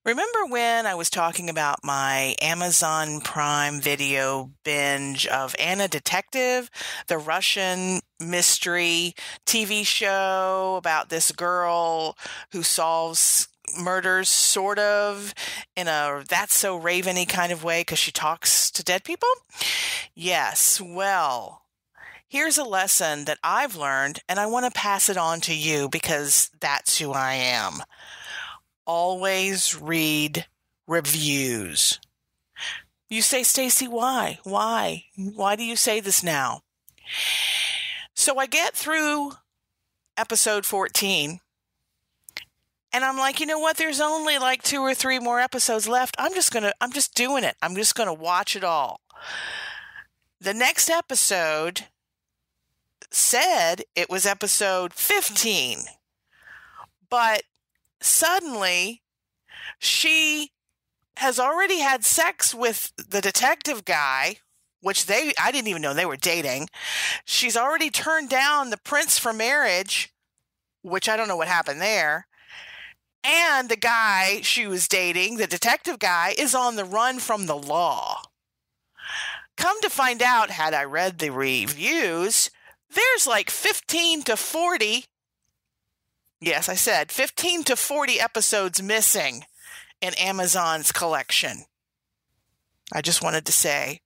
Remember when I was talking about my Amazon Prime Video binge of Anna Detective, the Russian mystery TV show about this girl who solves murders sort of in a that's so Raven-y kind of way because she talks to dead people? Yes, well, here's a lesson that I've learned and I want to pass it on to you because that's who I am. Always read reviews. You say, Stacey, why? Why? Why do you say this now? So I get through episode 14 and I'm like, you know what? There's only like 2 or 3 more episodes left. I'm just doing it. I'm just going to watch it all. The next episode said it was episode 15, but suddenly, she has already had sex with the detective guy, which I didn't even know they were dating. She's already turned down the prince for marriage, which I don't know what happened there. And the guy she was dating, the detective guy, is on the run from the law. Come to find out, had I read the reviews, there's like 15 to 40 Yes, I said 15 to 40 episodes missing in Amazon's collection. I just wanted to say,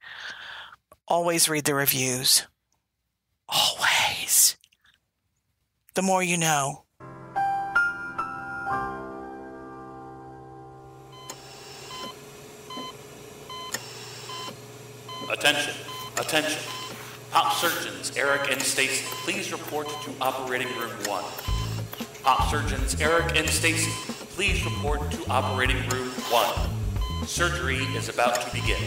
always read the reviews. Always. The more you know. Attention, attention. Pop surgeons Eric and Stacey, please report to operating room 1. Pop surgeons Eric and Stacey, please report to operating room 1. Surgery is about to begin.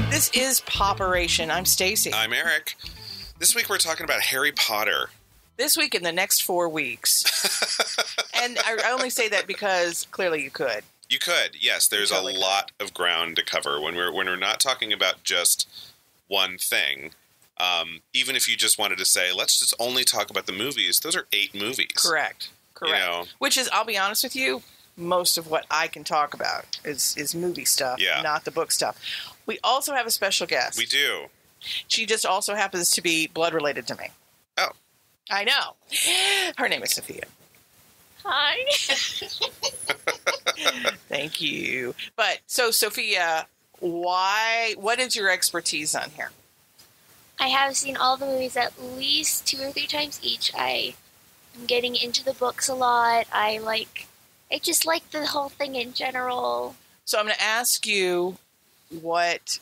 This is Pop-Oration. I'm Stacey. I'm Eric. This week we're talking about Harry Potter. This week in the next 4 weeks. And I only say that because clearly you could. You could, yes. There's a lot of ground to cover when we're not talking about just one thing. Even if you just wanted to say, let's just only talk about the movies, those are 8 movies. Correct. You know? Which is, I'll be honest with you, most of what I can talk about is movie stuff, not the book stuff. We also have a special guest. We do. She just also happens to be blood related to me. Oh. I know. Her name is Sophia. Hi. Thank you. But, so Sophia, what is your expertise on here? I have seen all the movies at least 2 or 3 times each. I am getting into the books a lot. I just like the whole thing in general. So I'm going to ask you what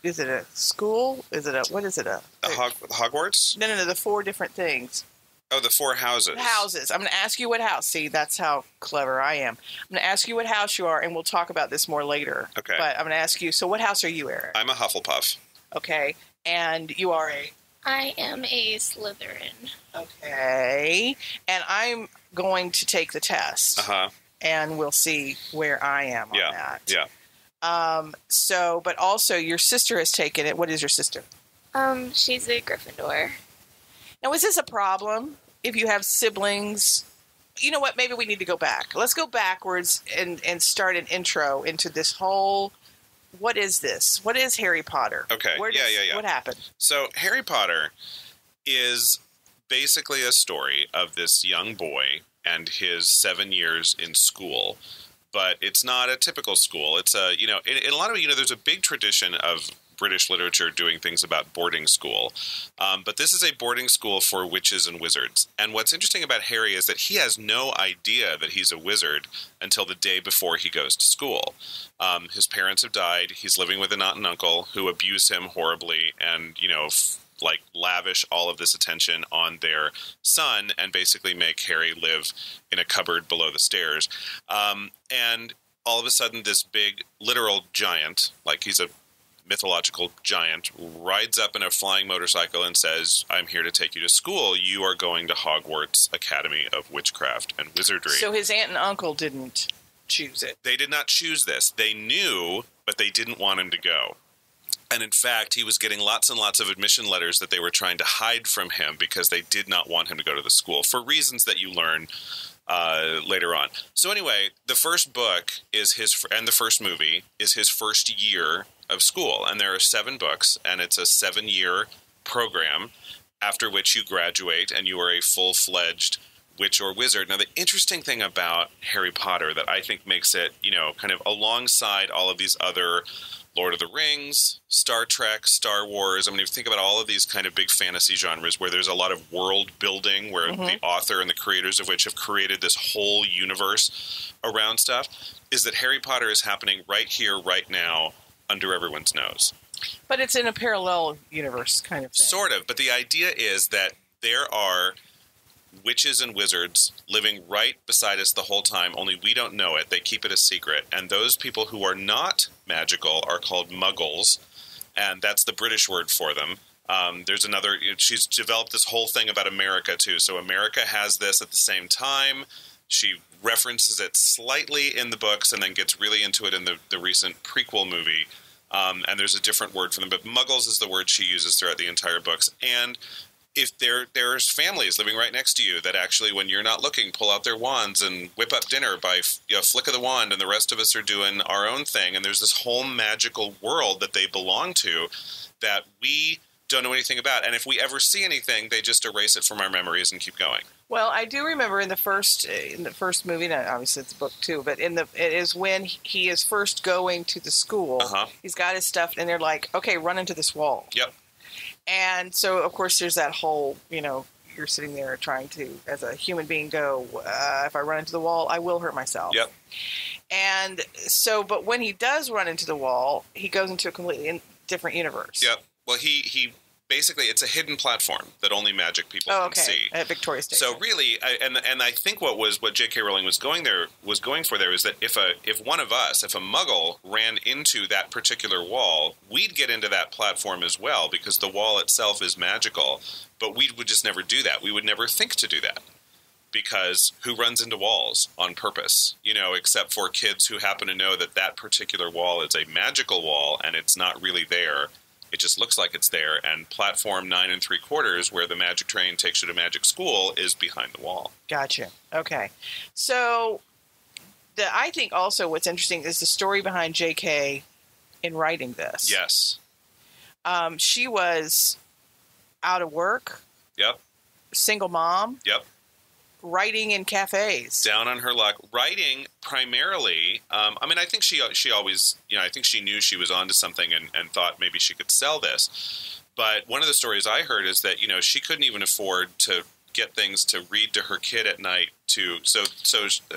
is it, a school? What is it? Hogwarts? No, the 4 different things. Oh, the 4 houses. Houses. I'm going to ask you what house. See, that's how clever I am. I'm going to ask you what house you are, and we'll talk about this more later. Okay. But I'm going to ask you, so what house are you, Eric? I'm a Hufflepuff. Okay. And you are a? I am a Slytherin. Okay. And I'm going to take the test. Uh-huh. And we'll see where I am on that. Yeah. But also your sister has taken it. What is your sister? She's a Gryffindor. Now, is this a problem if you have siblings? You know what? Maybe we need to go back. Let's go backwards and start an intro into this whole, what is this? What is Harry Potter? Okay. Yeah. What happened? So Harry Potter is basically a story of this young boy and his 7 years in school. But it's not a typical school. It's in a lot of, there's a big tradition of British literature doing things about boarding school. But this is a boarding school for witches and wizards. And what's interesting about Harry is that he has no idea that he's a wizard until the day before he goes to school. His parents have died. He's living with an aunt and uncle who abuse him horribly and, lavish all of this attention on their son and basically make Harry live in a cupboard below the stairs. And all of a sudden this big literal giant, like he's a mythological giant, rides up in a flying motorcycle and says, I'm here to take you to school. You are going to Hogwarts Academy of Witchcraft and Wizardry. So his aunt and uncle didn't choose it. They did not choose this. They knew, but they didn't want him to go. And in fact, he was getting lots and lots of admission letters that they were trying to hide from him because they did not want him to go to the school for reasons that you learn later on. So anyway, the first book is and the first movie is his first year of school. And there are 7 books, and it's a 7-year program after which you graduate and you are a full-fledged witch or wizard. Now, the interesting thing about Harry Potter that I think makes it, kind of alongside all of these other Lord of the Rings, Star Trek, Star Wars. I mean, if you think about all of these kind of big fantasy genres where there's a lot of world building, where the author and the creators of which have created this whole universe around stuff, is that Harry Potter is happening right here, right now, under everyone's nose. But it's in a parallel universe kind of thing. Sort of. But the idea is that there are witches and wizards living right beside us the whole time, only we don't know it. They keep it a secret. And those people who are not magical are called muggles, and that's the British word for them. There's another, she's developed this whole thing about America, too. So America has this at the same time. She references it slightly in the books and then gets really into it in the recent prequel movie. And there's a different word for them, but muggles is the word she uses throughout the entire books. And if there's families living right next to you that actually, when you're not looking, pull out their wands and whip up dinner by flick of the wand, and the rest of us are doing our own thing, and there's this whole magical world that they belong to that we don't know anything about. And if we ever see anything, they just erase it from our memories and keep going. Well, I do remember in the first movie, and obviously it's a book too, but it is when he is first going to the school. He's got his stuff, and they're like, "Okay, run into this wall." Yep. And so, of course, there's that whole, you're sitting there trying to, as a human being, go, if I run into the wall, I will hurt myself. Yep. And so, but when he does run into the wall, he goes into a completely different universe. Yep. Well, he basically, it's a hidden platform that only magic people can see. At Victoria Station. So really, and I think what JK Rowling was going for there is that if one of us, if a muggle ran into that particular wall, we'd get into that platform as well, because the wall itself is magical, but we would just never do that. We would never think to do that. Because who runs into walls on purpose, except for kids who happen to know that particular wall is a magical wall and it's not really there. It just looks like it's there, and platform 9 3/4, where the magic train takes you to magic school, is behind the wall. Gotcha. Okay. So, I think also what's interesting is the story behind JK in writing this. Yes. She was out of work. Yep. Single mom. Yep. Writing in cafes. Down on her luck. Writing primarily. I think she always, I think she knew she was onto something and thought maybe she could sell this. But one of the stories I heard is that, she couldn't even afford to get things to read to her kid at night. So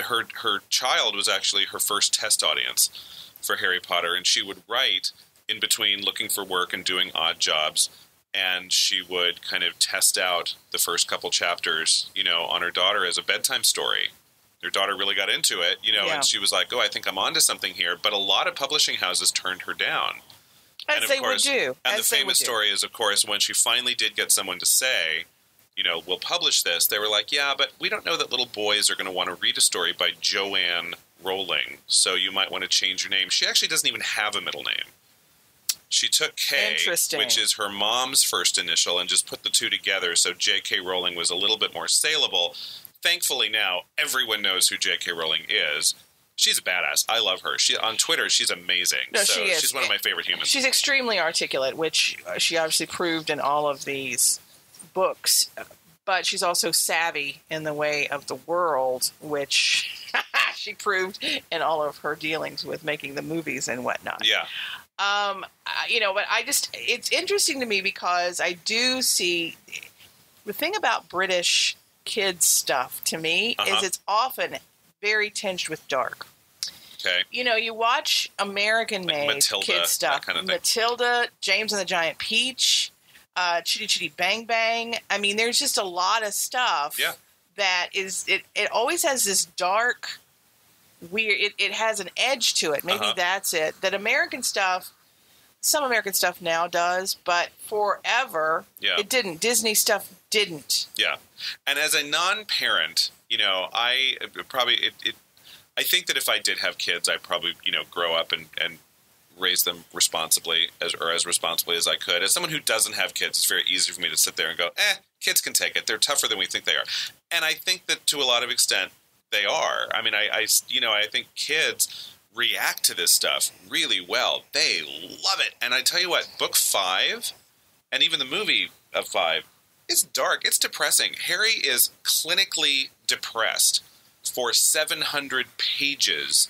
her child was actually her first test audience for Harry Potter, and she would write in between looking for work and doing odd jobs. And she would kind of test out the first couple chapters, on her daughter as a bedtime story. Her daughter really got into it, and she was like, "Oh, I think I'm onto something here." But a lot of publishing houses turned her down. As they would do. And the famous story is, of course, when she finally did get someone to say, "We'll publish this," they were like, "Yeah, but we don't know that little boys are going to want to read a story by Joanne Rowling, so you might want to change your name." She actually doesn't even have a middle name. She took K, which is her mom's first initial, and just put the two together, so JK Rowling was a little bit more saleable. Thankfully now, everyone knows who JK Rowling is. She's a badass. I love her. On Twitter, she's amazing. No, she is. She's one of my favorite humans. She's extremely articulate, which she obviously proved in all of these books. But she's also savvy in the way of the world, which she proved in all of her dealings with making the movies and whatnot. Yeah. But it's interesting to me because I do see the thing about British kids stuff to me is it's often very tinged with dark. Okay. You watch American-made kid stuff. Kind of Matilda, James and the Giant Peach, Chitty Chitty Bang Bang. I mean, there's just a lot of stuff that is, it always has this dark, weird, it has an edge to it. Maybe that's it. That some American stuff now does, but forever it didn't. Disney stuff didn't. Yeah. And as a non-parent, I think that if I did have kids, I'd probably, grow up and raise them responsibly, as responsibly as I could. As someone who doesn't have kids, it's very easy for me to sit there and go, kids can take it. They're tougher than we think they are. And I think that to a lot of extent they are. I mean, I think kids react to this stuff really well. They love it. And I tell you what, book 5 and even the movie of 5 is dark. It's depressing. Harry is clinically depressed for 700 pages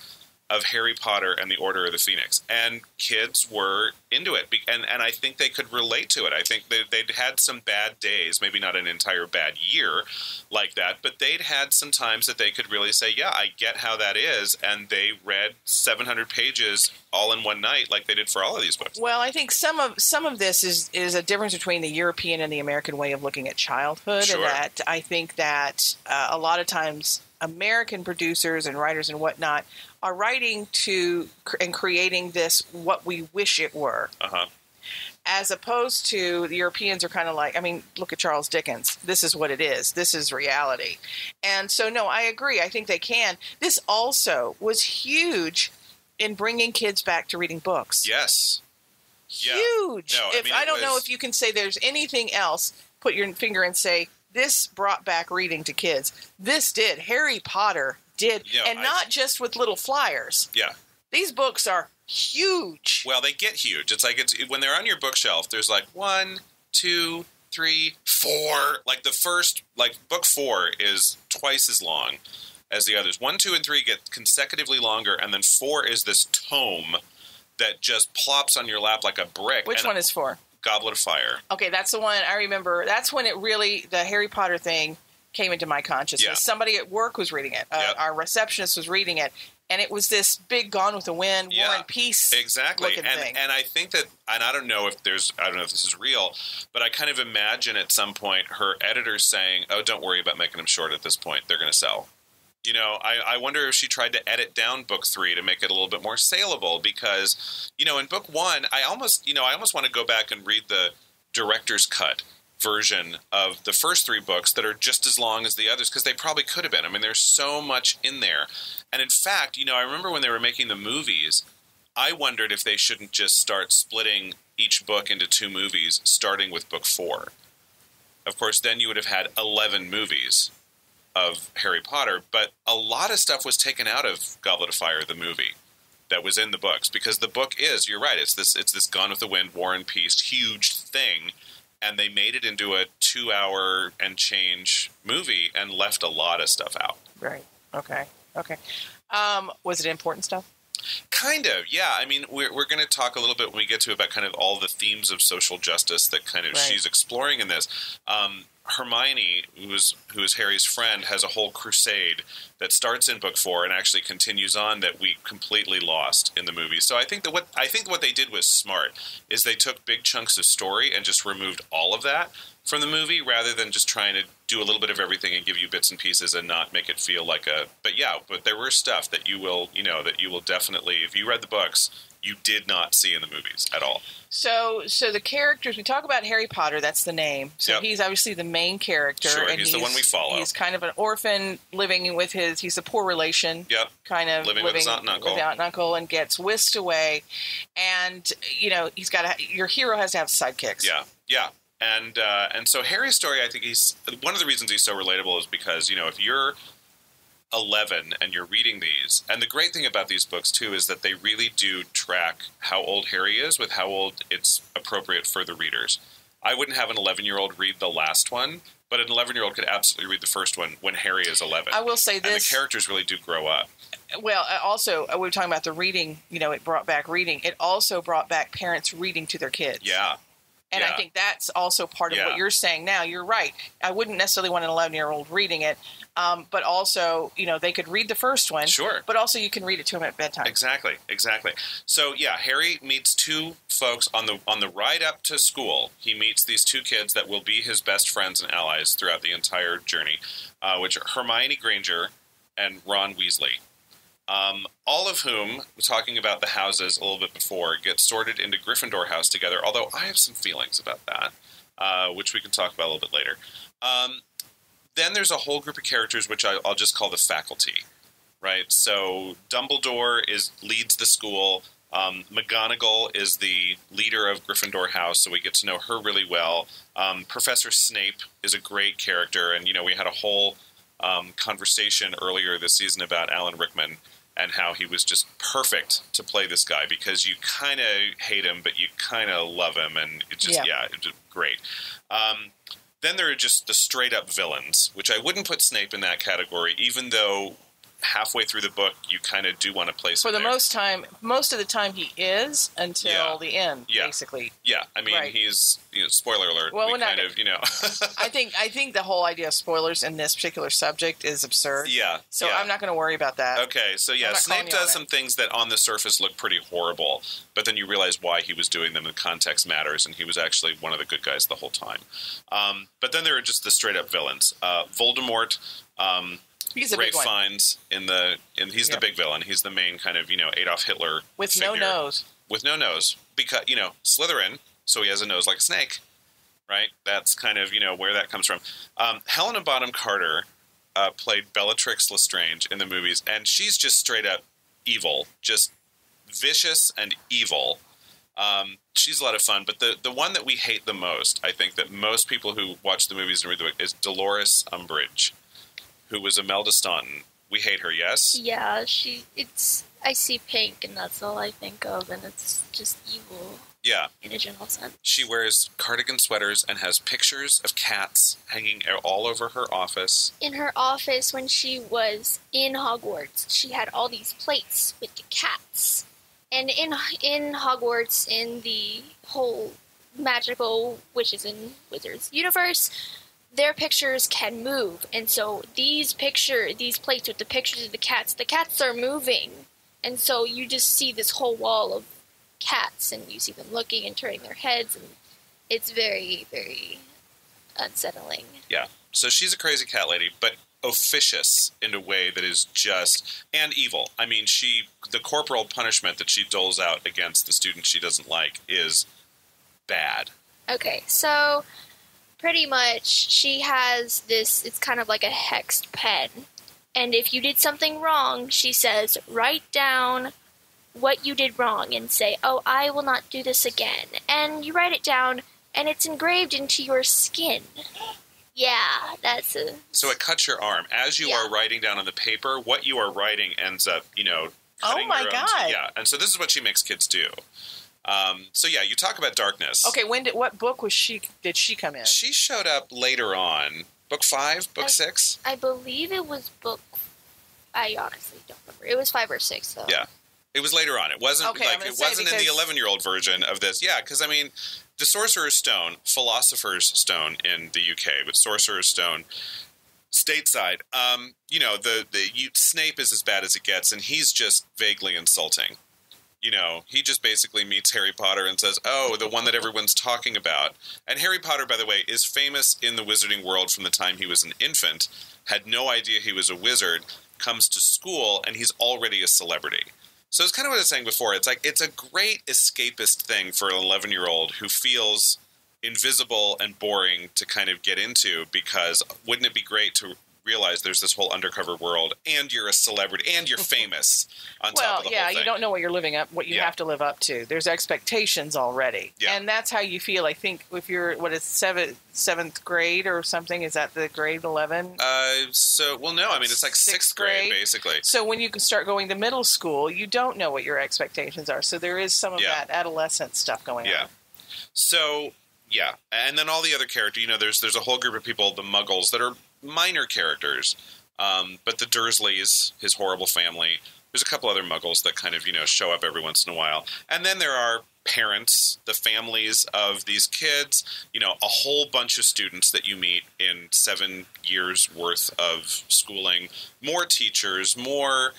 of Harry Potter and the Order of the Phoenix. And kids were into it. And I think they could relate to it. I think they'd had some bad days, maybe not an entire bad year like that, but they'd had some times that they could really say, yeah, I get how that is. And they read 700 pages all in one night like they did for all of these books. Well, I think some of this is a difference between the European and the American way of looking at childhood. Sure. And that I think that a lot of times American producers and writers and whatnot are writing to and creating this what we wish it were. Uh-huh. As opposed to the Europeans are kind of like, I mean, look at Charles Dickens. This is what it is. This is reality. And so, no, I agree. I think they can. This also was huge in bringing kids back to reading books. Yes. Yeah. Huge. No, I don't know if you can say there's anything else, put your finger and say, this brought back reading to kids. This did. Harry Potter did. Not just with little flyers. Yeah. These books are huge. Well, they get huge. It's like when they're on your bookshelf, there's like 1, 2, 3, 4. Like the first, book 4 is twice as long as the others. 1, 2, and 3 get consecutively longer, and then 4 is this tome that just plops on your lap like a brick. Which one is 4? Goblet of Fire. Okay, that's the one I remember. That's when it really, the Harry Potter thing came into my consciousness. Yeah. Somebody at work was reading it. Yep. Our receptionist was reading it. And it was this big Gone with the Wind, War and Peace exactly. looking thing. And I think that, and I don't know if this is real, but I kind of imagine at some point her editor saying, oh, don't worry about making them short at this point. They're going to sell. I wonder if she tried to edit down book 3 to make it a little bit more saleable because, in book 1, I almost want to go back and read the director's cut version of the first 3 books that are just as long as the others because they probably could have been. I mean, there's so much in there. And in fact, I remember when they were making the movies, I wondered if they shouldn't just start splitting each book into 2 movies, starting with book 4. Of course, then you would have had 11 movies of Harry Potter, but a lot of stuff was taken out of Goblet of Fire, the movie, that was in the books because the book is, you're right, it's this Gone with the Wind, War and Peace, huge thing. And they made it into a 2-hour and change movie and left a lot of stuff out. Right. Okay. Was it important stuff? Kind of, yeah. I mean, we're going to talk a little bit when we get to about kind of all the themes of social justice that kind of she's exploring in this. Hermione, who is Harry's friend, has a whole crusade that starts in book 4 and actually continues on that we completely lost in the movie. So I think that what they did was smart is they took big chunks of story and just removed all of that from the movie rather than just trying to do a little bit of everything and give you bits and pieces and not make it feel like but there were stuff that you will definitely, if you read the books, you did not see in the movies at all. So the characters, we talk about Harry Potter, that's the name. So he's obviously the main character. Sure, and he's the one we follow. He's kind of an orphan living with he's a poor relation. Yep. Kind of living with his aunt and uncle. With aunt and uncle and gets whisked away. And, your hero has to have sidekicks. Yeah. And so Harry's story, I think one of the reasons he's so relatable is because, if you're 11 and you're reading these, and the great thing about these books too is that they really do track how old Harry is with how old it's appropriate for the readers. I wouldn't have an 11-year-old read the last one, but an 11-year-old could absolutely read the first one when Harry is 11. I will say this. And the characters really do grow up. Well, also, we were talking about the reading, it brought back reading. It also brought back parents reading to their kids. Yeah. And I think that's also part of what you're saying now. You're right. I wouldn't necessarily want an 11-year-old reading it, but also, they could read the first one. Sure. But also you can read it to them at bedtime. Exactly. So, Harry meets 2 folks on the ride up to school. He meets these 2 kids that will be his best friends and allies throughout the entire journey, which are Hermione Granger and Ron Weasley. All of whom, talking about the houses a little bit before, get sorted into Gryffindor house together, although I have some feelings about that, which we can talk about a little bit later. Then there's a whole group of characters which I'll just call the faculty, right? So Dumbledore leads the school. McGonagall is the leader of Gryffindor House, so we get to know her really well. Professor Snape is a great character, and, we had a whole conversation earlier this season about Alan Rickman and how he was just perfect to play this guy because you kind of hate him, but you kind of love him, and it's just, it's just great. Then there are just the straight-up villains, which I wouldn't put Snape in that category, even though halfway through the book you kind of do want to place him there. Most of the time he is until the end, basically. Yeah, I mean, he's, spoiler alert, well, I think the whole idea of spoilers in this particular subject is absurd. Yeah. So I'm not going to worry about that. Okay, so Snape does some things that on the surface look pretty horrible, but then you realize why he was doing them and context matters, and he was actually one of the good guys the whole time. But then there are just the straight-up villains. Voldemort... he's a big one. Fiennes he's the big villain. He's the main kind of, Adolf Hitler with figure. no nose. With no nose. Because, Slytherin, so he has a nose like a snake, right? That's kind of, where that comes from. Helena Bonham Carter played Bellatrix Lestrange in the movies, and she's just straight up evil. Just vicious and evil. She's a lot of fun, but the one that we hate the most, I think that most people who watch the movies and read the book, is Dolores Umbridge, who was Imelda Staunton. We hate her, yes? Yeah, I see pink, and that's all I think of, and it's just evil. Yeah. In a general sense. She wears cardigan sweaters and has pictures of cats hanging all over her office. In her office, when she was in Hogwarts, she had all these plates with the cats. And in Hogwarts, in the whole magical witches and wizards universe, their pictures can move, and so these plates with the pictures of the cats are moving, and so you just see this whole wall of cats, and you see them looking and turning their heads, and it's very, very unsettling. Yeah, so she's a crazy cat lady, but officious in a way that is just, and evil. I mean, the corporal punishment that she doles out against the students she doesn't like is bad. Okay, so... pretty much, she has this, it's kind of like a hexed pen. And if you did something wrong, she says, write down what you did wrong and say, oh, I will not do this again. And you write it down, and it's engraved into your skin. Yeah, that's a... So it cuts your arm. As you are writing down on the paper, what you are writing ends up, cutting oh my God. Yeah, and so this is what she makes kids do. So yeah, you talk about darkness. Okay, what book did she come in? She showed up later on. Book 5? Book 6? I believe it was I honestly don't remember. It was 5 or 6, though. Yeah. It was later on. It wasn't in the 11-year-old version of this. Yeah, because, I mean, the Sorcerer's Stone, Philosopher's Stone in the UK, but Sorcerer's Stone stateside, Snape is as bad as it gets, and he's just vaguely insulting. He just basically meets Harry Potter and says, oh, the one that everyone's talking about. And Harry Potter, by the way, is famous in the wizarding world from the time he was an infant, had no idea he was a wizard, comes to school, and he's already a celebrity. So it's kind of what I was saying before. It's like, it's a great escapist thing for an 11-year-old who feels invisible and boring to kind of get into, because wouldn't it be great to realize there's this whole undercover world, and you're a celebrity, and you're famous on top of the whole thing. You don't know what you have to live up to. There's expectations already. Yeah. And that's how you feel, I think, if you're, seventh grade or something? Is that the grade 11? It's like sixth grade, basically. So when you can start going to middle school, you don't know what your expectations are. So there is some of that adolescent stuff going on. Yeah. So, yeah. And then all the other characters, there's a whole group of people, the Muggles, that are minor characters, but the Dursleys, his horrible family, there's a couple other Muggles that kind of, show up every once in a while. And then there are parents, the families of these kids, a whole bunch of students that you meet in 7 years worth of schooling, more teachers, more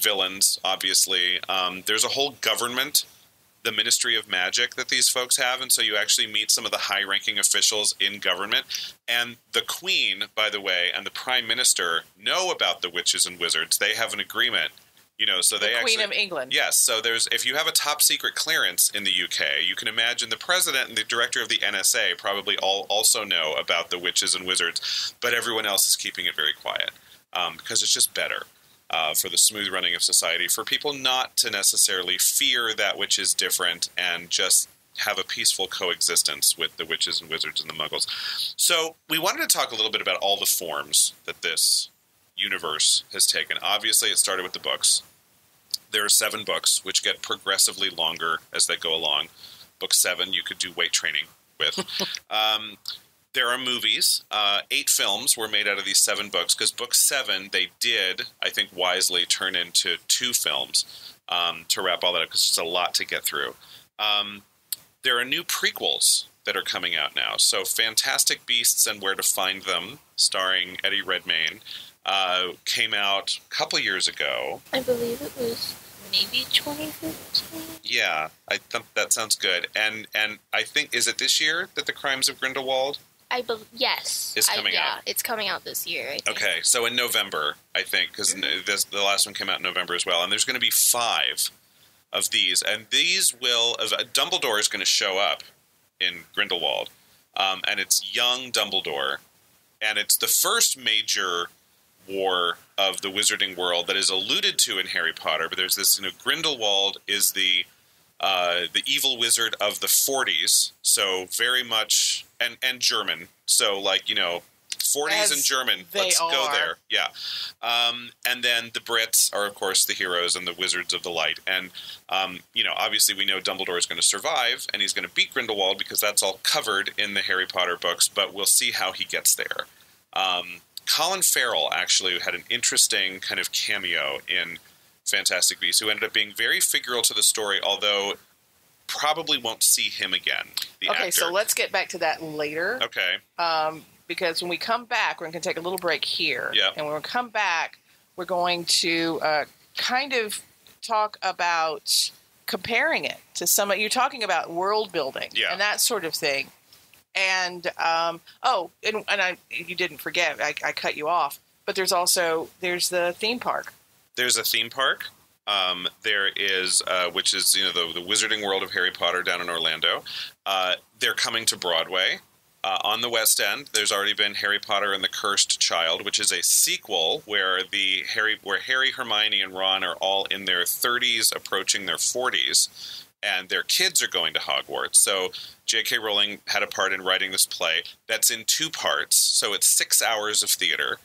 villains, obviously. There's a whole government, the Ministry of Magic that these folks have, and so you actually meet some of the high-ranking officials in government. And the Queen, by the way, and the Prime Minister know about the witches and wizards. They have an agreement, so they Queen of England. Yes, so if you have a top-secret clearance in the UK, you can imagine the President and the Director of the NSA probably also know about the witches and wizards, but everyone else is keeping it very quiet, because it's just better. for the smooth running of society, for people not to necessarily fear that which is different and just have a peaceful coexistence with the witches and wizards and the muggles. So we wanted to talk a little bit about all the forms that this universe has taken. Obviously, it started with the books. There are 7 books, which get progressively longer as they go along. Book 7, you could do weight training with. There are movies. 8 films were made out of these 7 books, because book 7, they did, I think wisely, turn into 2 films to wrap all that up, because it's a lot to get through. There are new prequels that are coming out now. So Fantastic Beasts and Where to Find Them, starring Eddie Redmayne, came out a couple years ago. I believe it was maybe 2015. Yeah, I think that sounds good. And I think, is it this year that The Crimes of Grindelwald? Yes. Is coming out. Yeah, it's coming out this year, I think. Okay, so in November, I think, because the last one came out in November as well. And there's going to be 5 of these. And these will... Dumbledore is going to show up in Grindelwald. And it's young Dumbledore. And it's the first major war of the wizarding world that is alluded to in Harry Potter, but there's this, Grindelwald is the evil wizard of the 40s, so very much, and German, so 40s As and German, let's go there, yeah. And then the Brits are, of course, the heroes and the wizards of the light, and, obviously we know Dumbledore is going to survive, and he's going to beat Grindelwald, because that's all covered in the Harry Potter books, but we'll see how he gets there. Colin Farrell actually had an interesting kind of cameo in Fantastic Beasts, who ended up being very figural to the story, although probably won't see him again, the actor. So let's get back to that later. Okay. Because when we come back, we're going to take a little break here. Yeah. And when we come back, we're going to kind of talk about comparing it to you're talking about world building and that sort of thing. And, you didn't forget, I cut you off, but there's the theme park. There's a theme park. There is, which is, the Wizarding World of Harry Potter down in Orlando. They're coming to Broadway. On the West End, there's already been Harry Potter and the Cursed Child, which is a sequel where Harry, Hermione, and Ron are all in their 30s, approaching their 40s. And their kids are going to Hogwarts. So JK Rowling had a part in writing this play that's in 2 parts. So it's 6 hours of theater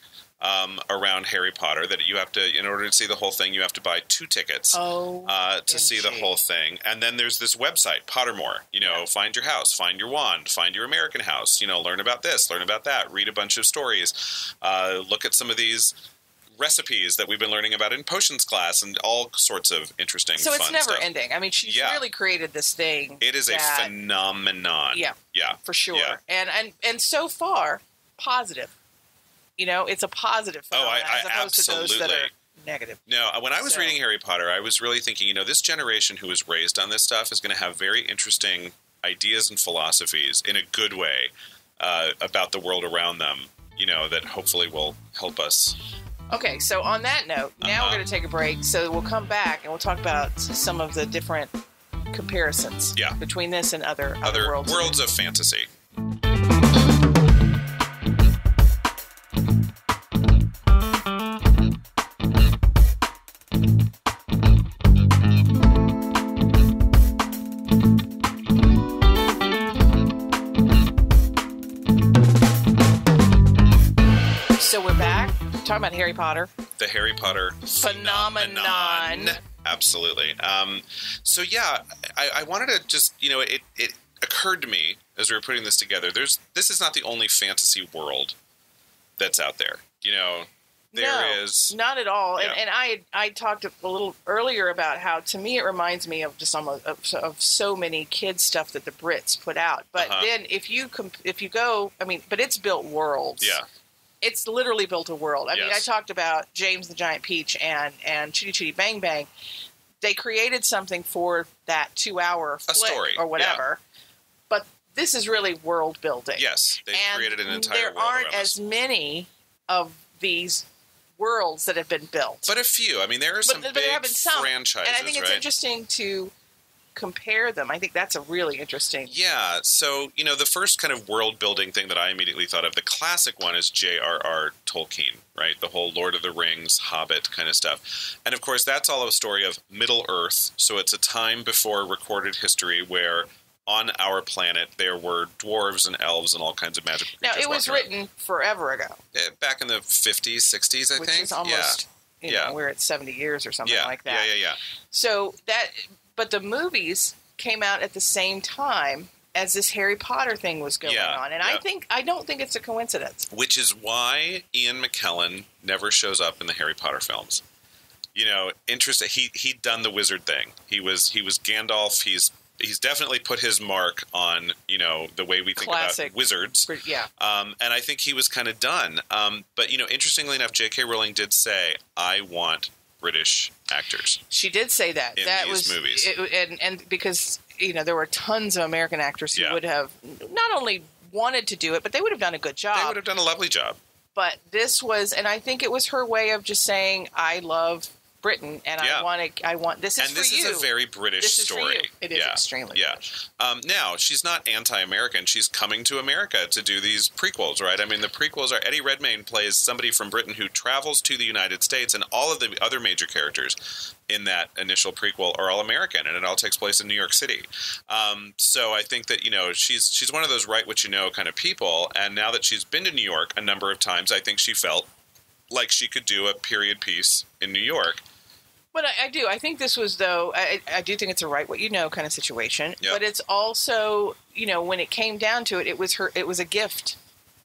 around Harry Potter that you have to, in order to see the whole thing, you have to buy 2 tickets to see the whole thing. And then there's this website, Pottermore. Find your house, find your wand, find your American house. Learn about this, learn about that, read a bunch of stories, look at some of these recipes that we've been learning about in potions class, and all sorts of interesting, so it's fun never stuff. ending. I mean, she's really created this thing. It is a phenomenon. Yeah, for sure. Yeah. And so far, positive. It's a positive phenomenon as opposed to those that are negative. No, when I was reading Harry Potter, I was really thinking, this generation who was raised on this stuff is going to have very interesting ideas and philosophies in a good way about the world around them. That hopefully will help us. Okay, so on that note, now we're going to take a break. So we'll come back and we'll talk about some of the different comparisons between this and other worlds of fantasy. So we're back. Talking about Harry Potter. The Harry Potter phenomenon. Absolutely. So yeah, I wanted to just, it occurred to me as we were putting this together, this is not the only fantasy world that's out there. There is not at all. Yeah. And I talked a little earlier about how, to me, it reminds me of just of so many kids stuff that the Brits put out. But then if you go, but it's built worlds. Yeah. It's literally built a world. I mean, I talked about James the Giant Peach and Chitty Chitty Bang Bang. They created something for that 2-hour flick story or whatever. Yeah. But this is really world building. Yes, they created an entire world. There aren't as many of these worlds that have been built. But a few. I mean, there are some big franchises, and I think it's interesting to compare them. I think that's a really interesting. Yeah. So, the first kind of world building thing that I immediately thought of, the classic one is J.R.R. Tolkien, right? The whole Lord of the Rings, Hobbit kind of stuff. And of course, that's all a story of Middle Earth. So it's a time before recorded history where on our planet there were dwarves and elves and all kinds of magical creatures. Now, it was written forever ago. Back in the 50s, 60s, I think. Which is almost, we're at 70 years or something like that. Yeah. So but the movies came out at the same time as this Harry Potter thing was going on. And I don't think it's a coincidence. Which is why Ian McKellen never shows up in the Harry Potter films. Interesting. He'd done the wizard thing. He was Gandalf. He's definitely put his mark on, the way we think about wizards. Yeah. And I think he was kind of done. But, interestingly enough, JK Rowling did say, I want British actors. She did say that. In these movies. And because, there were tons of American actors who would have not only wanted to do it, but they would have done a good job. They would have done a lovely job. But this was, and I think it was her way of just saying, I love Britain, and I want this is for you. And this is a very British story. It is extremely British. Now, she's not anti-American. She's coming to America to do these prequels, right? I mean, the prequels are Eddie Redmayne plays somebody from Britain who travels to the United States, and all of the other major characters in that initial prequel are all American, and it all takes place in New York City. So I think that, she's one of those write what you know kind of people, and now that she's been to New York a number of times, I think she felt like she could do a period piece in New York. But I do. I think this was, though, I do think it's a write what you know kind of situation. Yep. But it's also, when it came down to it, it was a gift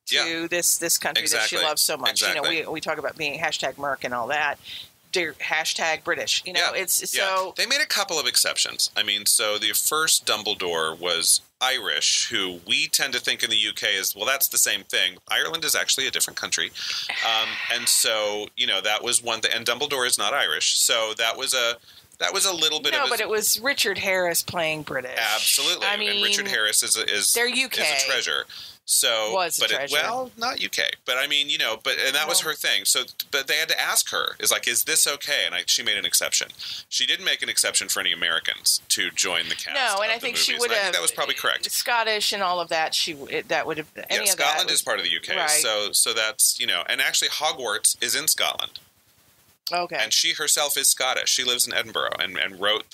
to this country that she loves so much. Exactly. We talk about being #Merc and all that. #British. It's so. They made a couple of exceptions. I mean, so the first Dumbledore was Irish, who we tend to think in the UK is, well, that's the same thing. Ireland is actually a different country. And so, that was one thing. And Dumbledore is not Irish. So that was a little bit of but it was Richard Harris playing British. Absolutely. I mean, and Richard Harris is they're UK. Is a treasure. So, was a treasure. Not UK, but I mean, and that was her thing. So, but they had to ask her, is this okay? And she made an exception. She didn't make an exception for any Americans to join the cast. No, and of I think the she movies. would And have. I think that was probably correct. Scottish and all of that. That would have. Scotland is part of the UK. Right. So that's and actually Hogwarts is in Scotland. Okay. And she herself is Scottish. She lives in Edinburgh and wrote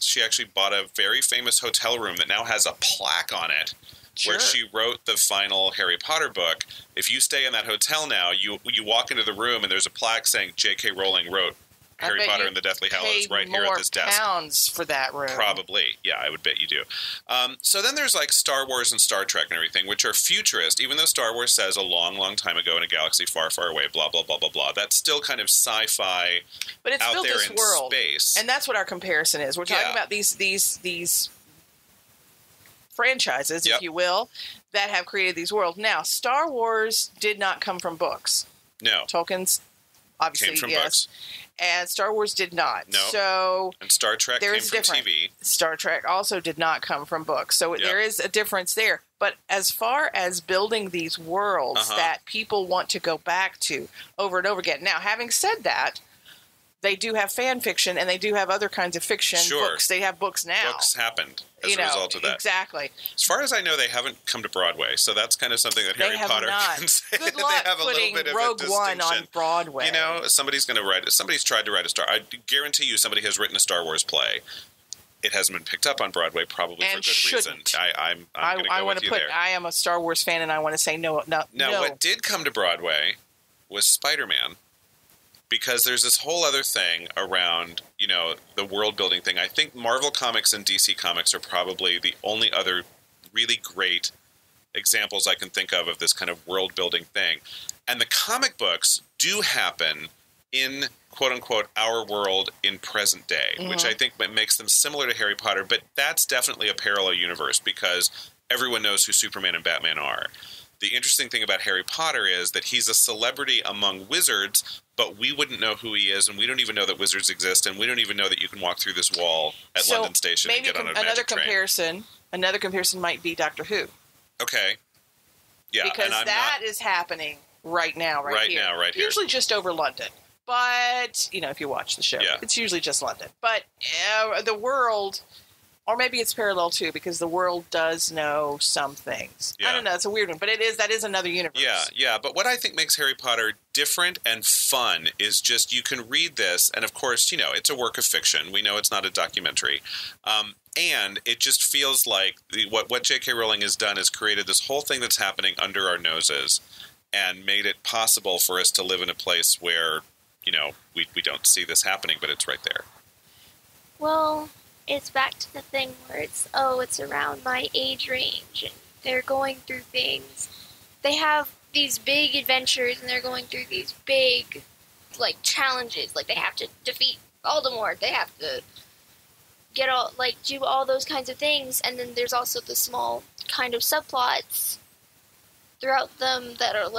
she actually bought a very famous hotel room that now has a plaque on it. Sure. Where she wrote the final Harry Potter book. If you stay in that hotel now, you walk into the room and there's a plaque saying J.K. Rowling wrote Harry Potter and the Deathly Hallows right here at this desk. Pounds for that room. Probably. Yeah, I would bet you do. So then there's like Star Wars and Star Trek and everything, which are futurist, even though Star Wars says a long, long time ago in a galaxy far, far away, blah, blah, blah, blah, blah. That's still kind of sci-fi but it's out built there this in world. Space. And that's what our comparison is. We're talking about these franchises, if you will, that have created these worlds. Now, Star Wars did not come from books. No. Tolkien's obviously came from books. And Star Wars did not. No. So and Star Trek came from TV. Star Trek also did not come from books. So there is a difference there. But as far as building these worlds that people want to go back to over and over again. Now, having said that, they do have fan fiction and they do have other kinds of fiction books. They have books now. Books happened as a result of that. Exactly. As far as I know, they haven't come to Broadway, so that's kind of something that Harry Potter can say. Good luck they have a putting little bit of Rogue a One on Broadway. Somebody's tried to write a Star. I guarantee you, somebody has written a Star Wars play. It hasn't been picked up on Broadway, probably for good reason. I'm going to go with you there. I am a Star Wars fan, and I want to say no. Now, what did come to Broadway was Spider-Man. Because there's this whole other thing around, the world building thing. I think Marvel Comics and DC Comics are probably the only other really great examples I can think of this kind of world building thing. And the comic books do happen in, quote unquote, our world in present day, which I think makes them similar to Harry Potter. But that's definitely a parallel universe because everyone knows who Superman and Batman are. The interesting thing about Harry Potter is that he's a celebrity among wizards, but we wouldn't know who he is, and we don't even know that wizards exist, and we don't even know that you can walk through this wall at London Station and get on a magic train. Another comparison might be Doctor Who. Okay. Yeah. Because that is happening right now, right here. Usually just over London. But, if you watch the show, it's usually just London. But the world Or maybe it's parallel too, because the world does know some things. Yeah. I don't know. It's a weird one, but that is another universe. Yeah. But what I think makes Harry Potter different and fun is just you can read this, and of course, it's a work of fiction. We know it's not a documentary. And it just feels like what JK Rowling has done is created this whole thing that's happening under our noses and made it possible for us to live in a place where, we don't see this happening, but it's right there. Well, it's back to the thing where it's around my age range, and they're going through things. They have these big adventures, and they're going through these big, challenges. Like, they have to defeat Voldemort. They have to do all those kinds of things, and then there's also the small kind of subplots throughout them that are,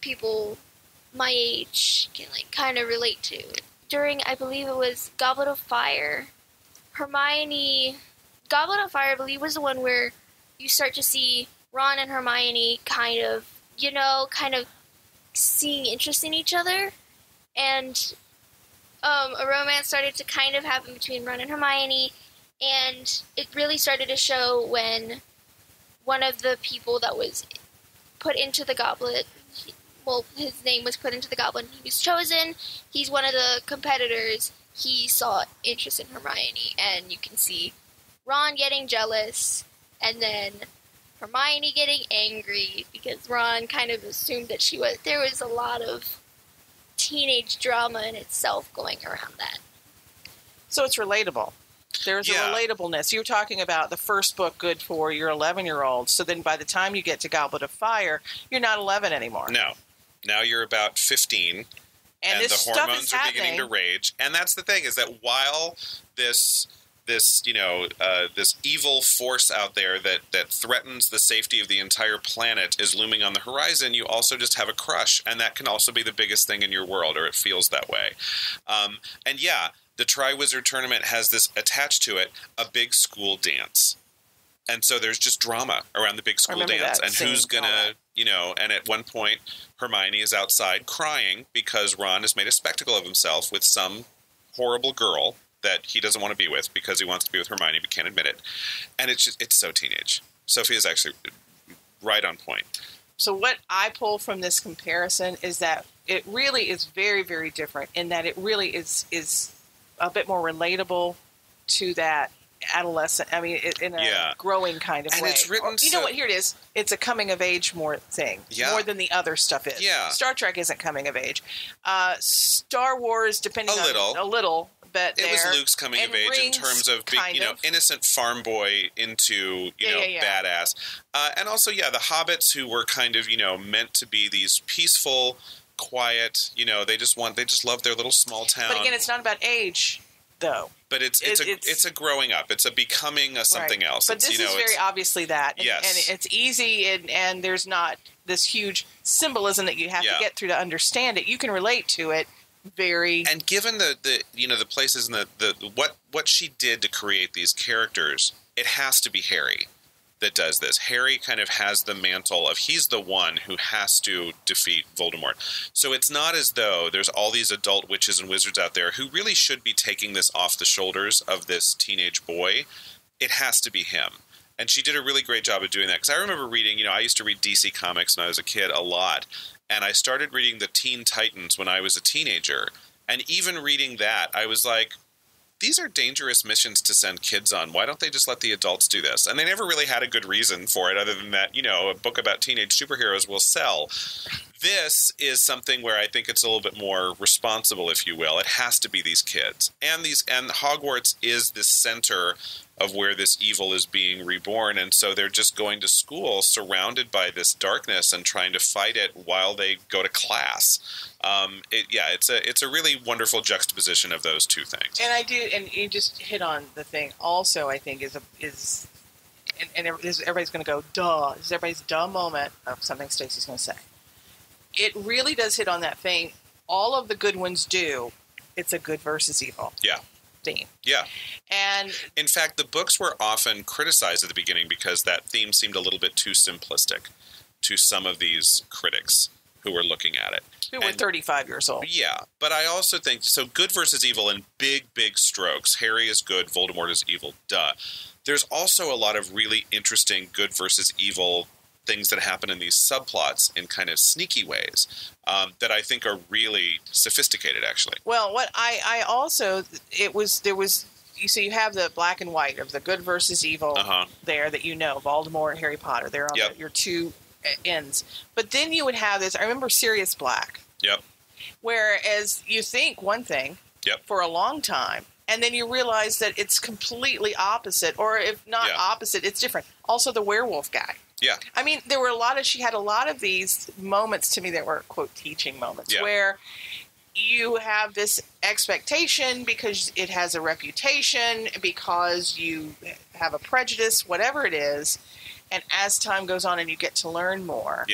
people my age can, kind of relate to. During, I believe it was Goblet of Fire, Goblet of Fire, I believe, was the one where you start to see Ron and Hermione kind of seeing interest in each other, and a romance started to kind of happen between Ron and Hermione, and it really started to show when one of the people that was put into the goblet, his name was put into the goblet, and he was chosen. He's one of the competitors. He saw interest in Hermione, and you can see Ron getting jealous, and then Hermione getting angry because Ron kind of assumed that there was a lot of teenage drama in itself going around that. So it's relatable. There's a relatableness. You're talking about the first book good for your 11-year-old, so then by the time you get to Goblet of Fire, you're not 11 anymore. No. Now you're about 15. And the hormones are beginning to rage. And that's the thing, is that while this evil force out there that threatens the safety of the entire planet is looming on the horizon, you also just have a crush. And that can also be the biggest thing in your world, or it feels that way. The Triwizard Tournament has this attached to it, a big school dance. And so there's just drama around the big school dance. And who's going to, and at one point, Hermione is outside crying because Ron has made a spectacle of himself with some horrible girl that he doesn't want to be with because he wants to be with Hermione but can't admit it. And it's so teenage. Sophia is actually right on point. So what I pull from this comparison is that it really is very, very different in that it really is a bit more relatable to that adolescent, in a growing kind of way. It's written what? Here it is. It's a coming of age more thing, more than the other stuff is. Yeah. Star Trek isn't coming of age. Star Wars, depending on a little bit there. It was Luke's coming of age in terms of being, innocent farm boy into, badass. And also, the hobbits who were kind of, meant to be these peaceful, quiet, they just love their little small town. But again, it's not about age, though. But it's a growing up. It's a becoming a something else. But this is very obviously that. And, yes. And it's easy, and there's not this huge symbolism that you have to get through to understand it. You can relate to it very. And given the places and the what she did to create these characters, it has to be Harry that does this. Harry kind of has the mantle of he's the one who has to defeat Voldemort. So it's not as though there's all these adult witches and wizards out there who really should be taking this off the shoulders of this teenage boy. It has to be him. And she did a really great job of doing that. Because I remember reading, I used to read DC Comics when I was a kid a lot. And I started reading the Teen Titans when I was a teenager. And even reading that, I was like, these are dangerous missions to send kids on. Why don't they just let the adults do this? And they never really had a good reason for it other than that, a book about teenage superheroes will sell. This is something where I think it's a little bit more responsible, if you will. It has to be these kids. And Hogwarts is the center of where this evil is being reborn, and so they're just going to school surrounded by this darkness and trying to fight it while they go to class. It's a really wonderful juxtaposition of those two things. And you just hit on the thing. Also, I think everybody's going to go, duh. This is everybody's duh moment of something Stacey's going to say. It really does hit on that thing. All of the good ones do. It's a good versus evil. Yeah. Theme. Yeah. And in fact, the books were often criticized at the beginning because that theme seemed a little bit too simplistic to some of these critics. who were looking at it. Who were 35 years old. Yeah, but I also think, so good versus evil in big, big strokes. Harry is good, Voldemort is evil, duh. There's also a lot of really interesting good versus evil things that happen in these subplots in kind of sneaky ways that I think are really sophisticated, actually. Well, what I also, there was, you have the black and white of the good versus evil there that Voldemort and Harry Potter. They're on your two ends. But then you would have this, I remember Sirius Black. Yep. Whereas you think one thing for a long time, and then you realize that it's completely opposite, or if not opposite, it's different. Also the werewolf guy. Yeah. I mean, she had a lot of these moments to me that were, quote, teaching moments, where you have this expectation because it has a reputation, because you have a prejudice, whatever it is, and as time goes on and you get to learn more,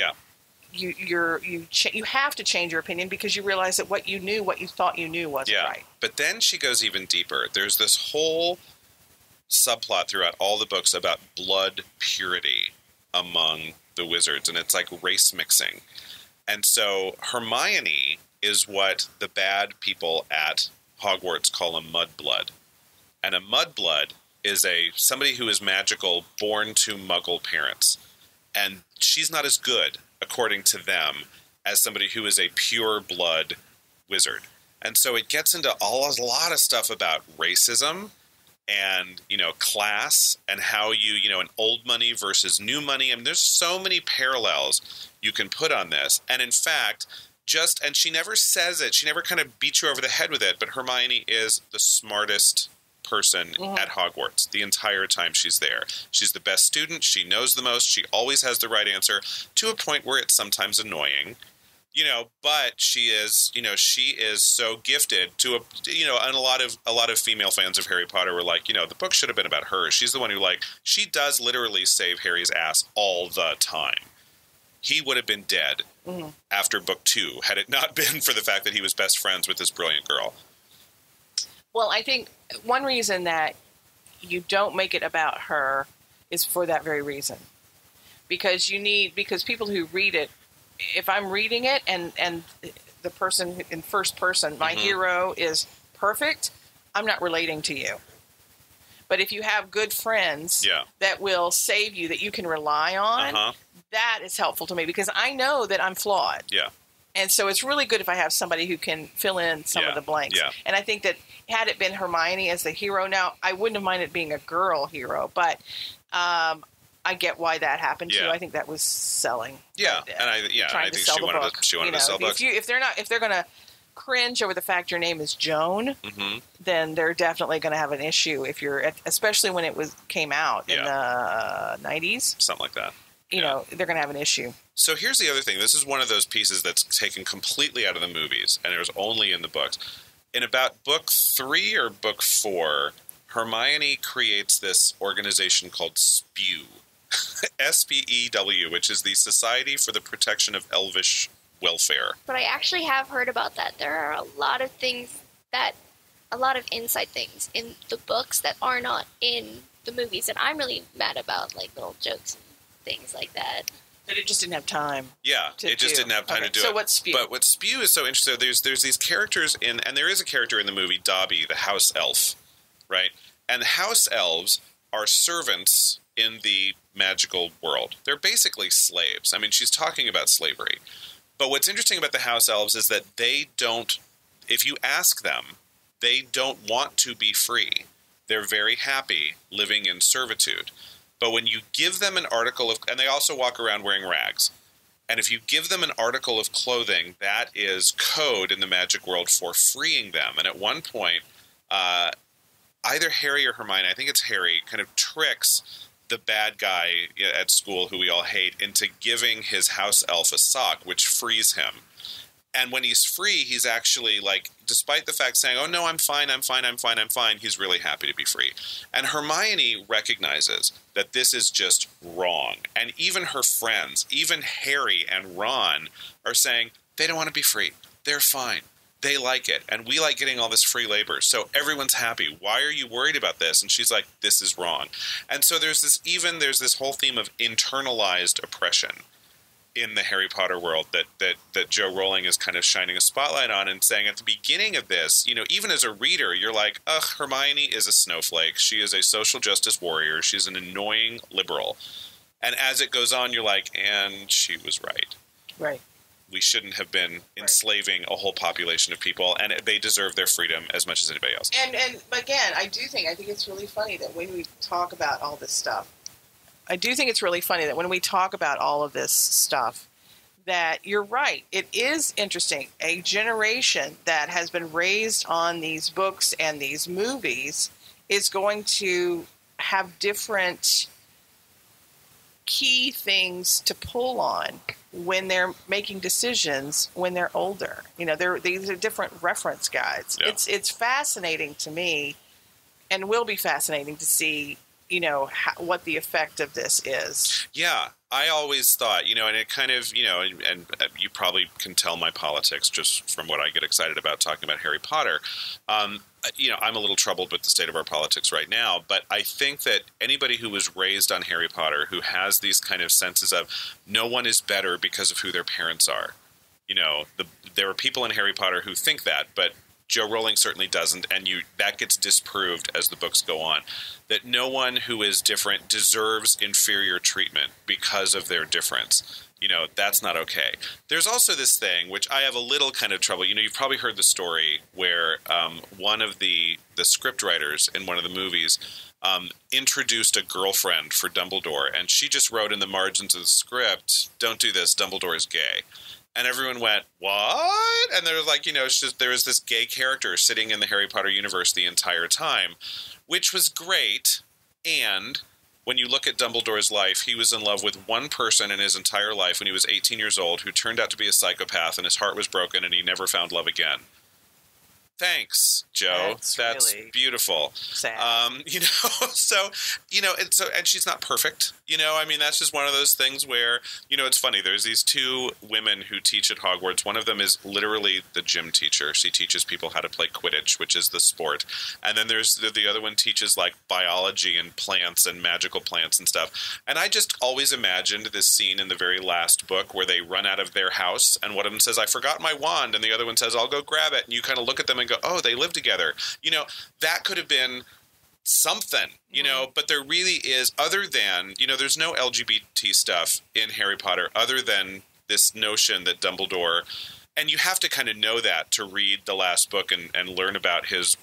you have to change your opinion because you realize that what you thought you knew wasn't right. But then she goes even deeper. There's this whole subplot throughout all the books about blood purity among the wizards, and it's like race mixing. And so Hermione is what the bad people at Hogwarts call a mudblood. And a mudblood is somebody who is magical, born to Muggle parents. And she's not as good, according to them, as somebody who is a pure blood wizard. And so it gets into a lot of stuff about racism and, class, and how an old money versus new money. I mean, there's so many parallels you can put on this. And in fact, and she never says it, she never kind of beats you over the head with it, but Hermione is the smartest person at Hogwarts the entire time she's there. She's the best student. She knows the most. She always has the right answer, to a point where it's sometimes annoying. But she is so gifted and a lot of female fans of Harry Potter were like, the book should have been about her. She's the one who, she does literally save Harry's ass all the time. He would have been dead after book 2 had it not been for the fact that he was best friends with this brilliant girl. Well, I think one reason that you don't make it about her is for that very reason. Because people who read it, if I'm reading it and the person in first person, my hero is perfect, I'm not relating to you. But if you have good friends that will save you, that you can rely on, that is helpful to me because I know that I'm flawed. Yeah. And so it's really good if I have somebody who can fill in some of the blanks. Yeah. And I think that had it been Hermione as the hero, now I wouldn't have minded being a girl hero, but I get why that happened too. I think that was selling. Yeah, and I think she wanted to sell books. If they're going to cringe over the fact your name is Joan, then they're definitely going to have an issue. Especially when it came out in the 90s, something like that. They're going to have an issue. So here's the other thing. This is one of those pieces that's taken completely out of the movies, and it was only in the books. In about book 3 or book 4, Hermione creates this organization called SPEW, SPEW, which is the Society for the Protection of Elvish Welfare. But I actually have heard about that. There are a lot of inside things in the books that are not in the movies, and I'm really mad about, little jokes and things like that. But it just didn't have time. Yeah, it just didn't have time to do it. So what's SPEW? But what SPEW is so interesting, there's these characters and there is a character in the movie, Dobby, the house elf, right? And the house elves are servants in the magical world. They're basically slaves. I mean, she's talking about slavery. But what's interesting about the house elves is that they don't, if you ask them, they don't want to be free. They're very happy living in servitude. But when you give them an article of, and they also walk around wearing rags, and if you give them an article of clothing, that is code in the magic world for freeing them. And at one point, either Harry or Hermione, I think it's Harry, kind of tricks the bad guy at school who we all hate into giving his house elf a sock, which frees him. And when he's free, he's actually, despite the fact saying, oh, no, I'm fine, he's really happy to be free. And Hermione recognizes that this is just wrong. And even her friends, even Harry and Ron, are saying they don't want to be free. They're fine. They like it. And we like getting all this free labor. So everyone's happy. Why are you worried about this? And she's like, this is wrong. And so there's this whole theme of internalized oppression. in the Harry Potter world that Joe Rowling is kind of shining a spotlight on and saying at the beginning of this, even as a reader, you're like, ugh, Hermione is a snowflake. She is a social justice warrior. She's an annoying liberal. And as it goes on, you're like, and she was right. Right. We shouldn't have been enslaving a whole population of people, and they deserve their freedom as much as anybody else. And again, I think it's really funny that when we talk about all this stuff, that you're right. It is interesting. A generation that has been raised on these books and these movies is going to have different key things to pull on when they're making decisions when they're older. These are different reference guides. Yeah. It's fascinating to me, and will be fascinating to see what the effect of this is. Yeah, I always thought, and it kind of, and you probably can tell my politics just from what I get excited about talking about Harry Potter. I'm a little troubled with the state of our politics right now, but I think that anybody who was raised on Harry Potter, who has these kind of senses of no one is better because of who their parents are. There are people in Harry Potter who think that, but Joe Rowling certainly doesn't, and that gets disproved as the books go on, that no one who is different deserves inferior treatment because of their difference. That's not okay. There's also this thing, which I have a little kind of trouble. You've probably heard the story where one of the script writers in one of the movies introduced a girlfriend for Dumbledore, and she just wrote in the margins of the script, "Don't do this, Dumbledore is gay." And everyone went, what? And there was like, there was this gay character sitting in the Harry Potter universe the entire time, which was great. And when you look at Dumbledore's life, he was in love with one person in his entire life when he was 18 years old who turned out to be a psychopath, and his heart was broken and he never found love again. Thanks, Joe. That's really beautiful. Sad. And she's not perfect. That's just one of those things where, it's funny. There's these two women who teach at Hogwarts. One of them is literally the gym teacher. She teaches people how to play Quidditch, which is the sport. And then there's the other one teaches like biology and plants and magical plants and stuff. And I just always imagined this scene in the very last book where they run out of their house and one of them says, "I forgot my wand," and the other one says, "I'll go grab it." And you kind of look at them and go, oh, they live together. That could have been something, but there really is, other than, there's no LGBT stuff in Harry Potter other than this notion that Dumbledore, and you have to kind of know that to read the last book and learn about his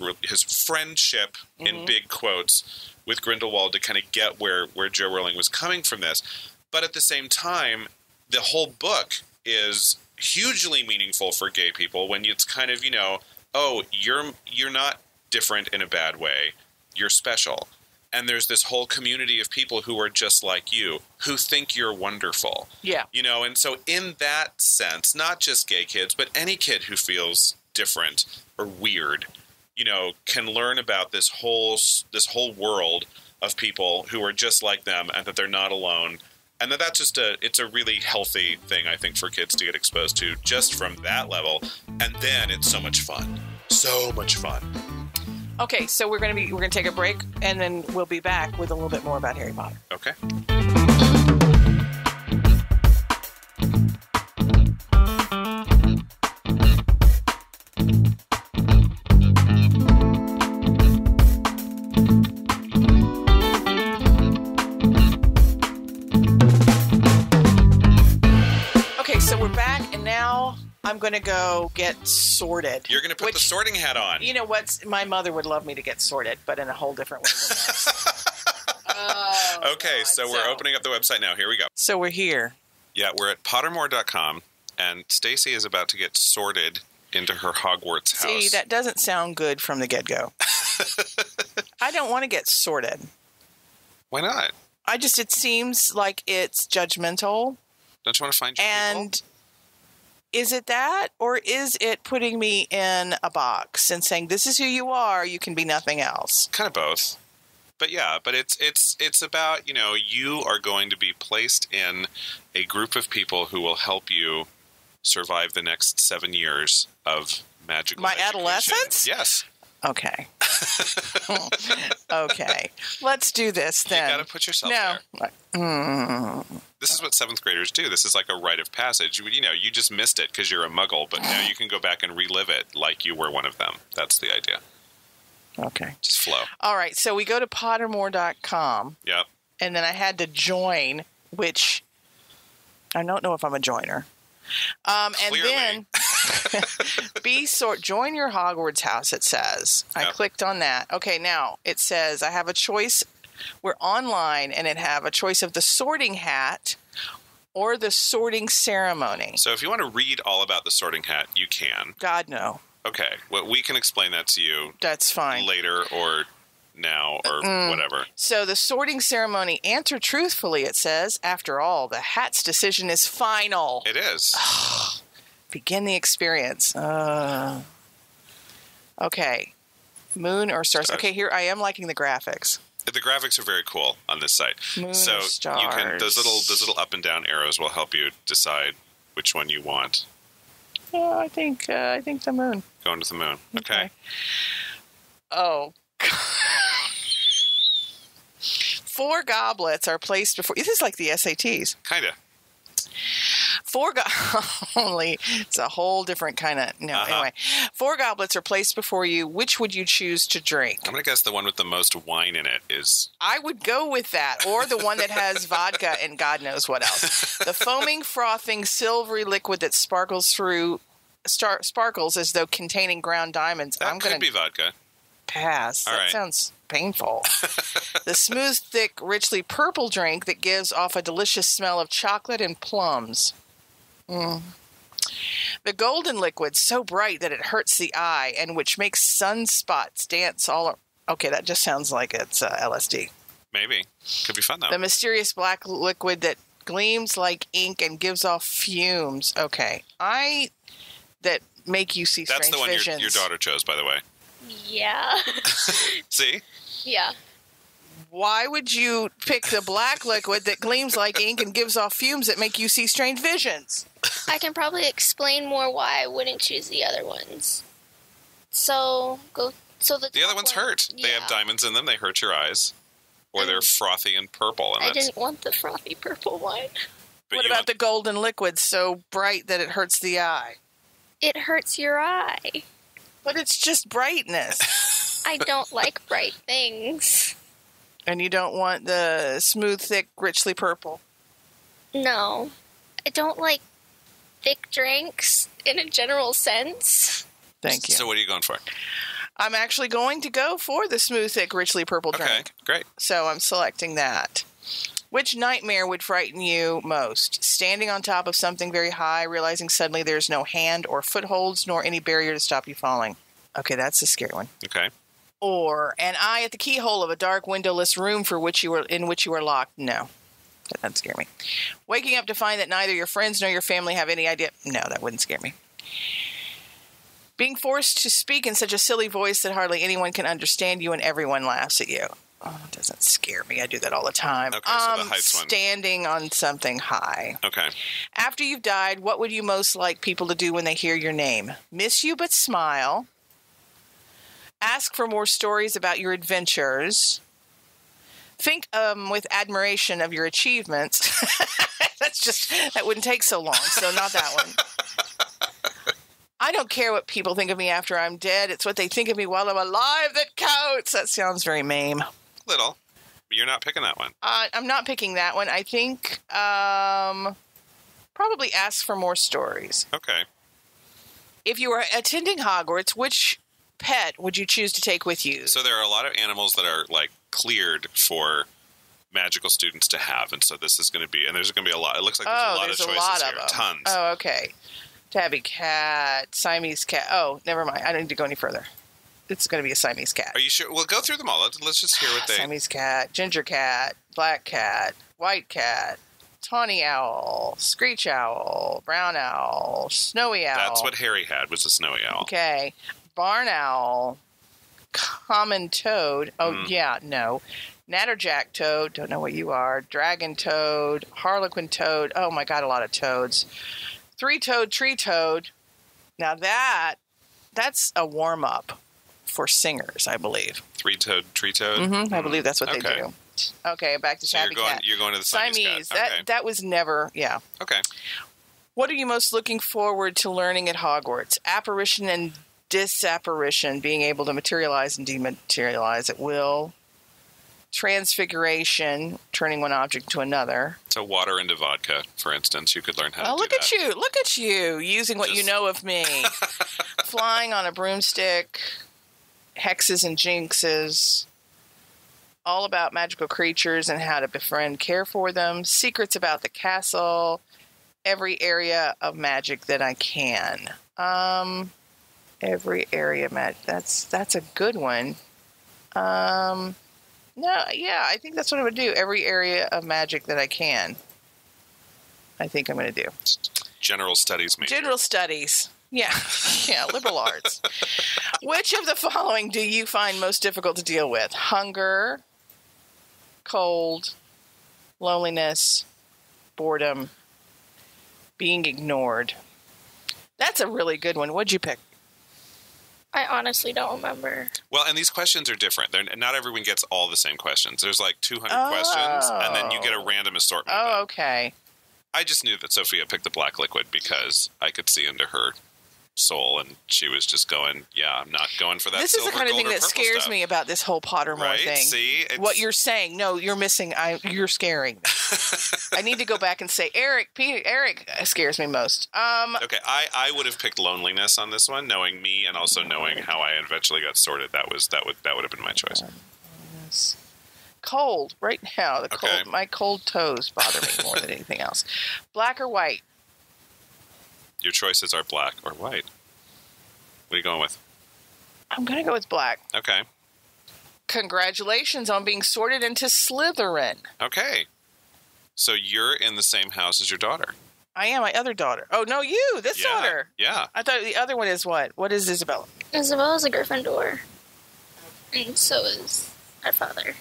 friendship, in big quotes, with Grindelwald to kind of get where Joe Rowling was coming from this. But at the same time, the whole book is hugely meaningful for gay people when it's kind of, oh, you're not different in a bad way. You're special. And there's this whole community of people who are just like you, who think you're wonderful. Yeah. And so in that sense, not just gay kids, but any kid who feels different or weird, can learn about this whole world of people who are just like them and that they're not alone. And that's just it's a really healthy thing, I think, for kids to get exposed to just from that level. And then it's so much fun. So much fun. Okay, so we're gonna take a break, and then we'll be back with a little bit more about Harry Potter. Okay. I'm going to go get sorted. You're going to put the sorting hat on. You know what? My mother would love me to get sorted, but in a whole different way than that. Okay, God. So we're opening up the website now. Here we go. So we're here. Yeah, we're at Pottermore.com, and Stacey is about to get sorted into her Hogwarts house. See, that doesn't sound good from the get-go. I don't want to get sorted. Why not? It seems like it's judgmental. Don't you want to find your people? Is it that, or is it putting me in a box and saying, this is who you are, you can be nothing else? Kind of both. But yeah, but it's about, you are going to be placed in a group of people who will help you survive the next 7 years of magical education. Adolescence? Yes. Okay. Okay. Let's do this then. You got to put yourself there. This is what 7th graders do. This is like a rite of passage. You just missed it because you're a muggle, but now you can go back and relive it like you were one of them. That's the idea. Okay. Just flow. All right. So we go to Pottermore.com. Yep. And then I had to join, which I don't know if I'm a joiner. Clearly. And then join your Hogwarts house, it says. I clicked on that. Okay, now it says I have a choice. We're online, and it have a choice of the sorting hat or the sorting ceremony. So if you want to read all about the sorting hat, you can. God, no. Okay. Well, we can explain that to you. That's fine. Later or now or whatever. So the sorting ceremony, answer truthfully, it says. After all, the hat's decision is final. It is. Begin the experience. Okay. Moon or stars. Okay, here I am liking the graphics. The graphics are very cool on this site. Moon so or stars. you can those little up and down arrows will help you decide which one you want. Yeah, I think the moon. Going to the moon. Okay. Oh. 4 goblets are placed before. This is like the SATs. Kind of. 4 only. It's a whole different kind of. No, anyway. 4 goblets are placed before you. Which would you choose to drink? I'm going to guess the one with the most wine in it is. I would go with that, or the one that has vodka and God knows what else. The foaming, frothing, silvery liquid that sparkles as though containing ground diamonds. That could be vodka. Pass. All That right. sounds painful. The smooth, thick, richly purple drink that gives off a delicious smell of chocolate and plums. The golden liquid, so bright that it hurts the eye and which makes sunspots dance all. Okay, that just sounds like it's LSD. Maybe. Could be fun, though. The mysterious black liquid that gleams like ink and gives off fumes. Okay. That make you see That's strange the one visions. your daughter chose, by the way. Yeah. See? Yeah. Why would you pick the black liquid that gleams like ink and gives off fumes that make you see strange visions? I can probably explain more why I wouldn't choose the other ones. So the other ones hurt. Yeah. They have diamonds in them. They hurt your eyes. Or they're frothy and purple. And I didn't want the frothy purple one. What about the golden liquid so bright that it hurts the eye? It hurts your eye. But it's just brightness. I don't like bright things. And you don't want the smooth, thick, richly purple? No. I don't like thick drinks in a general sense. Thank you. So what are you going for? I'm actually going to go for the smooth, thick, richly purple drink. Okay, great. So I'm selecting that. Which nightmare would frighten you most? Standing on top of something very high, realizing suddenly there's no hand or footholds, nor any barrier to stop you falling. Okay, that's a scary one. Okay. Or an eye at the keyhole of a dark, windowless room in which you are locked. No, that doesn't scare me. Waking up to find that neither your friends nor your family have any idea. No, that wouldn't scare me. Being forced to speak in such a silly voice that hardly anyone can understand you and everyone laughs at you. Oh, it doesn't scare me. I do that all the time. Okay, so the heights one. Standing on something high. Okay. After you've died, what would you most like people to do when they hear your name? Miss you but smile. Ask for more stories about your adventures. Think with admiration of your achievements. That wouldn't take so long, so not that one. I don't care what people think of me after I'm dead. It's what they think of me while I'm alive that counts. That sounds very meme. Little. But you're not picking that one. I'm not picking that one. I think probably ask for more stories. Okay. If you were attending Hogwarts, which pet would you choose to take with you? So there are a lot of animals that are like cleared for magical students to have, and so this is going to be, and there's going to be a lot. It looks like there's a lot of choices here. Them. Tons. Oh, okay. Tabby cat, Siamese cat. Oh, never mind. I don't need to go any further. It's going to be a Siamese cat. Are you sure? We'll go through them all. Let's just hear what they... Siamese cat, ginger cat, black cat, white cat, tawny owl, screech owl, brown owl, snowy owl. That's what Harry had, was a snowy owl. Okay. Barn owl, common toad. Oh, yeah, no. Natterjack toad. Don't know what you are. Dragon toad, harlequin toad. Oh, my God, a lot of toads. Three-toed tree toad. Now that's a warm-up for singers, I believe. Three-toed tree toad? Mm-hmm. I believe that's what they do. Cat. Okay, back to Tabby Cat. You're going to the Siamese Cat. Okay. That was never, yeah. Okay. What are you most looking forward to learning at Hogwarts? Apparition and disapparition, being able to materialize and dematerialize at will. Transfiguration, turning one object to another. So water into vodka, for instance, you could learn how to do look that. Look at you, using what you know of me. Flying on a broomstick, hexes and jinxes, all about magical creatures and how to befriend, care for them, secrets about the castle, every area of magic that I can. Every area of magic. That's a good one. No, yeah, I think that's what I would do. Every area of magic that I can. I think I'm going to do. General studies major. General studies. Yeah. Yeah, liberal arts. Which of the following do you find most difficult to deal with? Hunger, cold, loneliness, boredom, being ignored. That's a really good one. What'd you pick? I honestly don't remember. Well, and these questions are different. Not everyone gets all the same questions. There's like 200 questions, and then you get a random assortment. Oh, okay. I just knew that Sophia picked the black liquid because I could see into her soul, and she was just going, yeah, I'm not going for that. This is the kind of thing that scares me about this whole Pottermore thing. See? What you're saying. No, you're missing. You're scaring me. I need to go back and say, Eric scares me most. Okay, I would have picked loneliness on this one, knowing me and also knowing how I eventually got sorted. That would have been my choice. Cold right now. My cold toes bother me more than anything else. Black or white? Your choices are black or white. What are you going with? I'm going to go with black. Okay. Congratulations on being sorted into Slytherin. Okay. So you're in the same house as your daughter. I am, my other daughter. Oh, no, you, this daughter. Yeah. I thought the other one is what? What is Isabella? Isabella's a Gryffindor. And so is our father.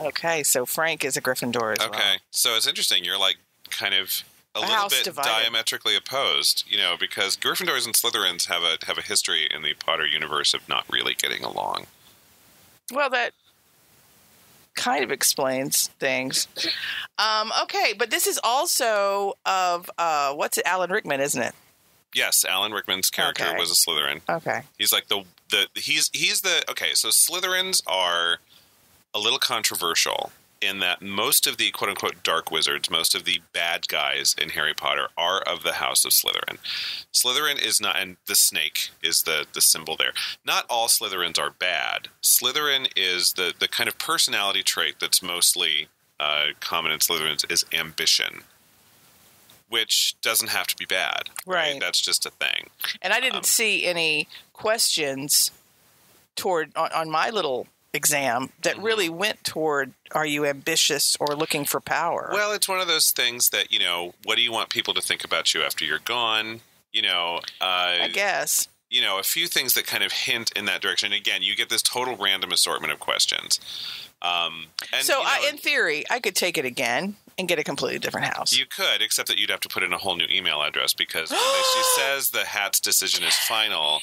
Okay, so Frank is a Gryffindor as well. Okay, so it's interesting. You're like kind of a little bit divided. Diametrically opposed, because Gryffindors and Slytherins have a history in the Potter universe of not really getting along. Well, that kind of explains things. Okay, but this is also of Alan Rickman, isn't it? Yes, Alan Rickman's character was a Slytherin. Okay, he's like so Slytherins are a little controversial in that most of the quote-unquote dark wizards, most of the bad guys in Harry Potter are of the house of Slytherin. Slytherin is not, and the snake is the symbol there. Not all Slytherins are bad. Slytherin is the kind of personality trait that's mostly common in Slytherins is ambition, which doesn't have to be bad. Right? That's just a thing. And I didn't see any questions on my little exam that really went toward, are you ambitious or looking for power? Well, it's one of those things that, what do you want people to think about you after you're gone? I guess. A few things that kind of hint in that direction. Again, you get this total random assortment of questions. In theory, I could take it again and get a completely different house. You could, except that you'd have to put in a whole new email address because when she says the Hat's decision is final,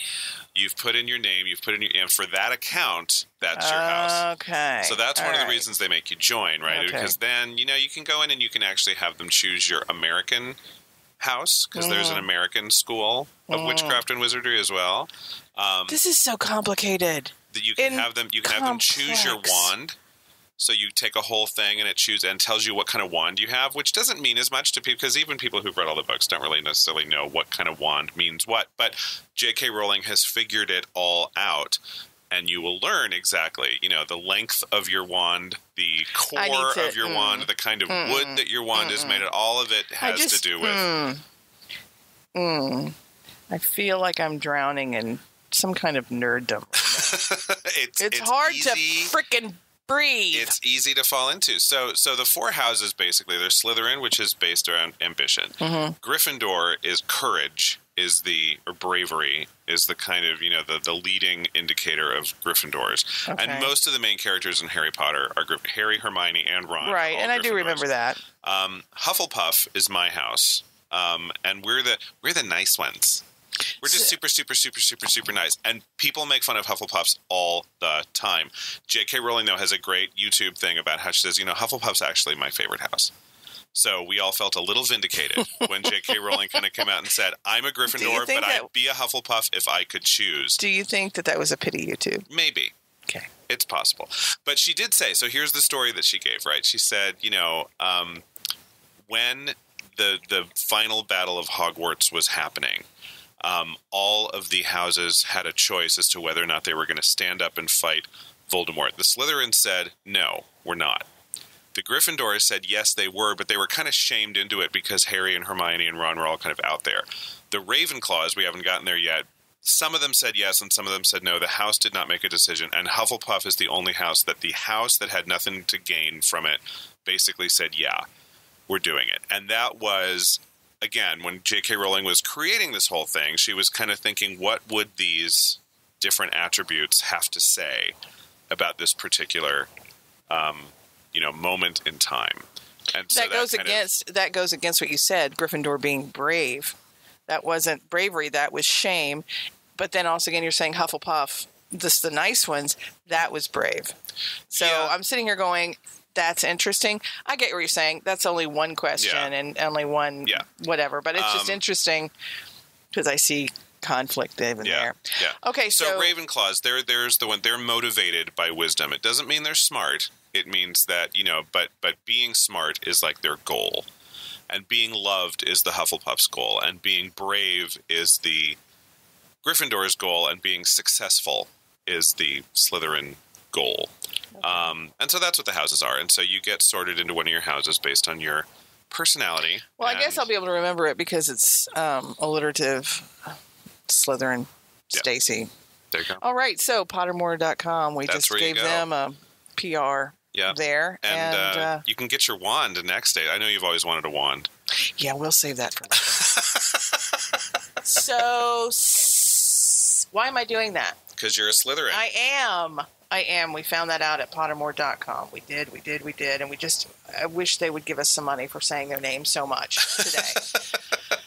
you've put in your name, and for that account, that's your house. Okay. So that's one of the reasons they make you join, right? Okay. Because then, you can go in and you can actually have them choose your American house because there's an American school of witchcraft and wizardry as well. This is so complicated. You can have them choose your wand. So you take a whole thing and it tells you what kind of wand you have, which doesn't mean as much to people because even people who've read all the books don't really necessarily know what kind of wand means what. But JK Rowling has figured it all out, and you will learn exactly, the length of your wand, the core of your wand, the kind of wood that your wand is made of. All of it has to do with. I feel like I'm drowning in some kind of nerddom. It's hard to frickin' breathe. It's easy to fall into. So the four houses, basically, there's Slytherin, which is based around ambition. Gryffindor is courage, or bravery, is the kind of, the leading indicator of Gryffindors. Okay. And most of the main characters in Harry Potter are Harry, Hermione, and Ron. Right, and I do remember that. Hufflepuff is my house. And we're the nice ones. We're just super, super, super, super, super nice. And people make fun of Hufflepuffs all the time. JK Rowling, though, has a great YouTube thing about how she says, Hufflepuff's actually my favorite house. So we all felt a little vindicated when JK Rowling kind of came out and said, I'm a Gryffindor, but I'd be a Hufflepuff if I could choose. Do you think that was a pity YouTube? Maybe. Okay. It's possible. But she did say, so here's the story that she gave, right? She said, when the final battle of Hogwarts was happening, all of the houses had a choice as to whether or not they were going to stand up and fight Voldemort. The Slytherin said, no, we're not. The Gryffindors said yes, they were, but they were kind of shamed into it because Harry and Hermione and Ron were all kind of out there. The Ravenclaws, we haven't gotten there yet, some of them said yes and some of them said no. The house did not make a decision, and Hufflepuff is the only house that had nothing to gain from it basically said, yeah, we're doing it. And that was, again, when J.K. Rowling was creating this whole thing, she was kind of thinking, what would these different attributes have to say about this particular moment in time? And so that goes against what you said, Gryffindor being brave. That wasn't bravery, that was shame. But then also, again, you're saying Hufflepuff, the nice ones, that was brave. So I'm sitting here going, that's interesting. I get what you're saying. That's only one question and only one whatever. But it's just interesting because I see conflict even there. Yeah. Okay, so Ravenclaws, there's the one. They're motivated by wisdom. It doesn't mean they're smart. It means that, but being smart is like their goal. And being loved is the Hufflepuff's goal. And being brave is the Gryffindor's goal. And being successful is the Slytherin goal. Okay. And so that's what the houses are. And so you get sorted into one of your houses based on your personality. Well, I guess I'll be able to remember it because it's alliterative. Slytherin, Stacey. There you go. All right. So Pottermore.com. We just gave them a PR there. And you can get your wand next day. I know you've always wanted a wand. Yeah, we'll save that for later. So why am I doing that? Because you're a Slytherin. I am. We found that out at Pottermore.com. We did. And I wish they would give us some money for saying their name so much today.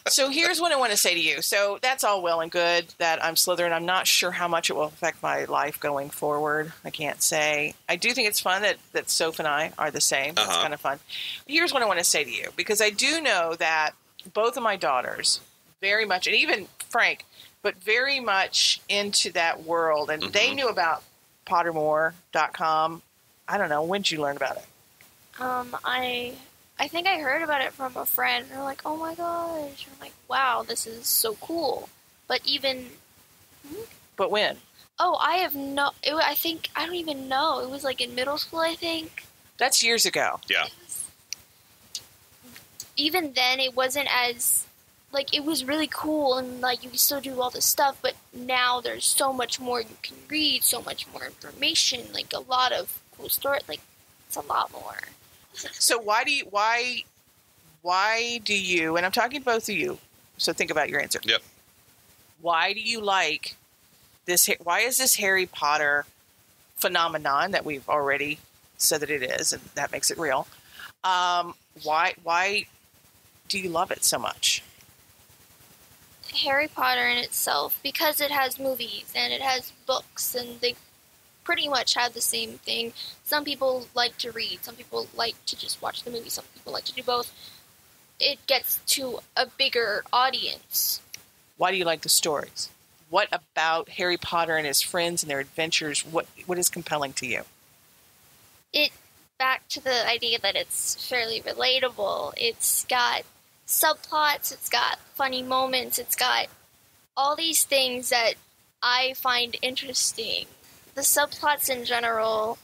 So here's what I want to say to you. So that's all well and good that I'm Slytherin. I'm not sure how much it will affect my life going forward. I can't say. I do think it's fun that Soph and I are the same. It's kind of fun. Here's what I want to say to you, because I do know that both of my daughters very much, and even Frank, but very much into that world. And they knew about Pottermore.com. I don't know. When did you learn about it? I think I heard about it from a friend. They're like, oh my gosh. I'm like, wow, this is so cool. But even... But when? Oh, I don't even know. It was like in middle school, I think. That's years ago. Yeah. Even then, it wasn't as... Like, it was really cool, and, like, you can still do all this stuff, but now there's so much more you can read, so much more information, like, a lot of cool stories. Like, it's a lot more. So why do you, and I'm talking to both of you, so think about your answer. Yep. Why do you like this? Why is this Harry Potter phenomenon that we've already said that it is, and that makes it real? Why do you love it so much? Harry Potter in itself, because it has movies and it has books, and they pretty much have the same thing. Some people like to read, some people like to just watch the movie, some people like to do both. It gets to a bigger audience. Why do you like the stories? What about Harry Potter and his friends and their adventures? What is compelling to you? Back to the idea that it's fairly relatable. It's got subplots, it's got funny moments, it's got all these things that I find interesting. The subplots in general,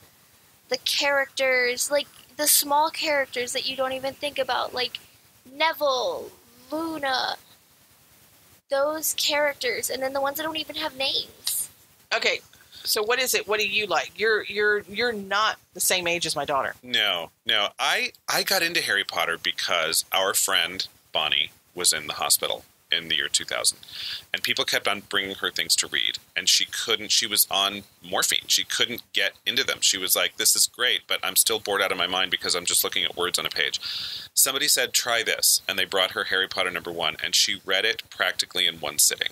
the characters, like the small characters that you don't even think about, like Neville, Luna, those characters, and then the ones that don't even have names. Okay, so what is it? What do you like? You're not the same age as my daughter. No. I got into Harry Potter because our friend Bonnie was in the hospital in the year 2000, and people kept on bringing her things to read, and she was on morphine. She couldn't get into them. She was like, this is great, but I'm still bored out of my mind because I'm just looking at words on a page. Somebody said, try this, and they brought her Harry Potter #1, and she read it practically in one sitting.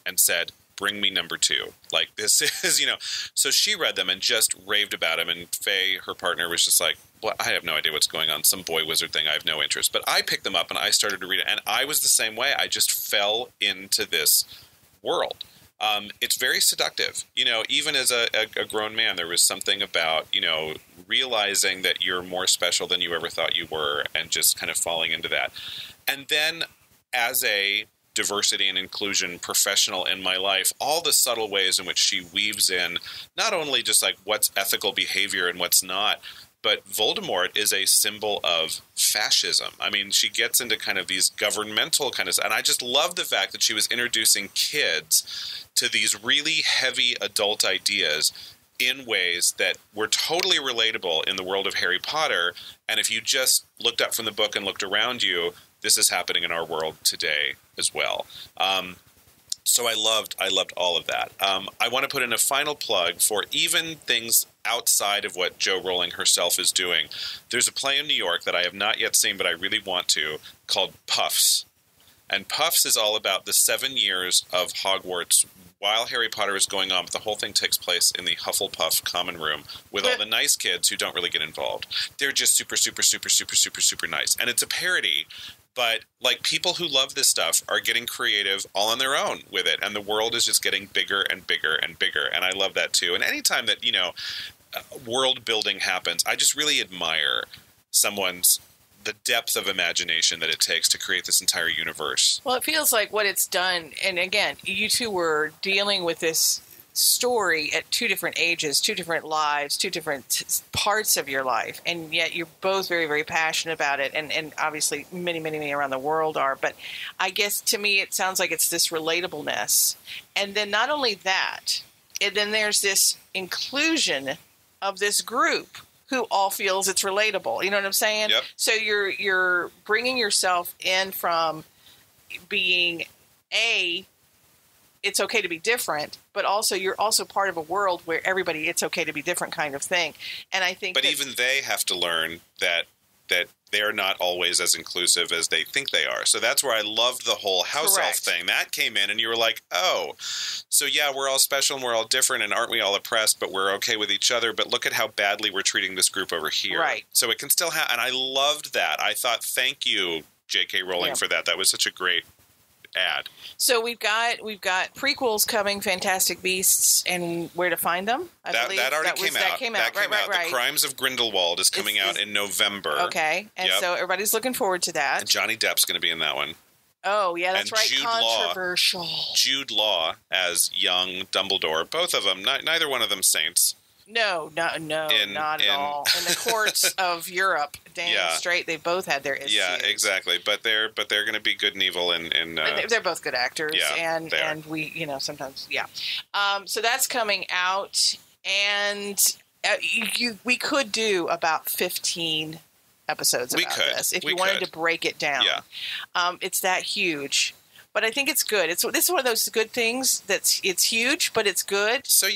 and said, bring me number 2. Like, this is, So she read them and just raved about him. And Faye, her partner, was just like, well, I have no idea what's going on. Some boy wizard thing. I have no interest. But I picked them up and I started to read it. And I was the same way. I just fell into this world. It's very seductive. Even as a grown man, there was something about, realizing that you're more special than you ever thought you were and just kind of falling into that. And then as a diversity and inclusion professional in my life, all the subtle ways in which she weaves in not only just like what's ethical behavior and what's not, but Voldemort is a symbol of fascism. I mean, she gets into kind of these governmental kind of, and I just love the fact that she was introducing kids to these really heavy adult ideas in ways that were totally relatable in the world of Harry Potter. And if you just looked up from the book and looked around you, this is happening in our world today as well. So I loved all of that. I want to put in a final plug for even things outside of what Jo Rowling herself is doing. There's a play in New York that I have not yet seen, but I really want to, called Puffs. And Puffs is all about the 7 years of Hogwarts while Harry Potter is going on, but the whole thing takes place in the Hufflepuff common room with all the nice kids who don't really get involved. They're just super, super, super, super, super, super nice. And it's a parody. But, like, people who love this stuff are getting creative all on their own with it. And the world is just getting bigger and bigger and bigger. And I love that, too. And anytime that, world building happens, I just really admire the depth of imagination that it takes to create this entire universe. Well, it feels like what it's done. And, again, you two were dealing with this story at 2 different ages, 2 different lives, 2 different parts of your life, and yet you're both very, very passionate about it, and obviously many, many, many around the world are. But I guess to me it sounds like it's this relatableness, and then not only that, and then there's this inclusion of this group who all feels it's relatable. You know what I'm saying? Yep. So you're bringing yourself in from being it's okay to be different, but also you're also part of a world where everybody, it's okay to be different kind of thing. And I think, but even they have to learn that they're not always as inclusive as they think they are. So that's where I loved the whole house elf thing. That came in and you were like, oh, so yeah, we're all special and we're all different and aren't we all oppressed, but we're okay with each other. But look at how badly we're treating this group over here. Right. So it can still happen. And I loved that. I thought, thank you, JK Rowling, for that. That was such a great ad. So we've got prequels coming, Fantastic Beasts and Where to Find Them. That already came out. That came out. Right. The Crimes of Grindelwald is coming out in November. Okay, and so everybody's looking forward to that. And Johnny Depp's going to be in that one. Oh, yeah, that's and right. Controversial. Jude Law as young Dumbledore. Both of them, neither one of them saints. No, not at all. In the courts of Europe, damn straight, they both had their issues. Yeah, exactly. But they're going to be good and evil. They're both good actors. Yeah, and we, sometimes, yeah. So that's coming out, and we could do about 15 episodes about this if you wanted to break it down. Yeah. It's that huge. But I think it's good. This is one of those good things it's huge, but it's good. So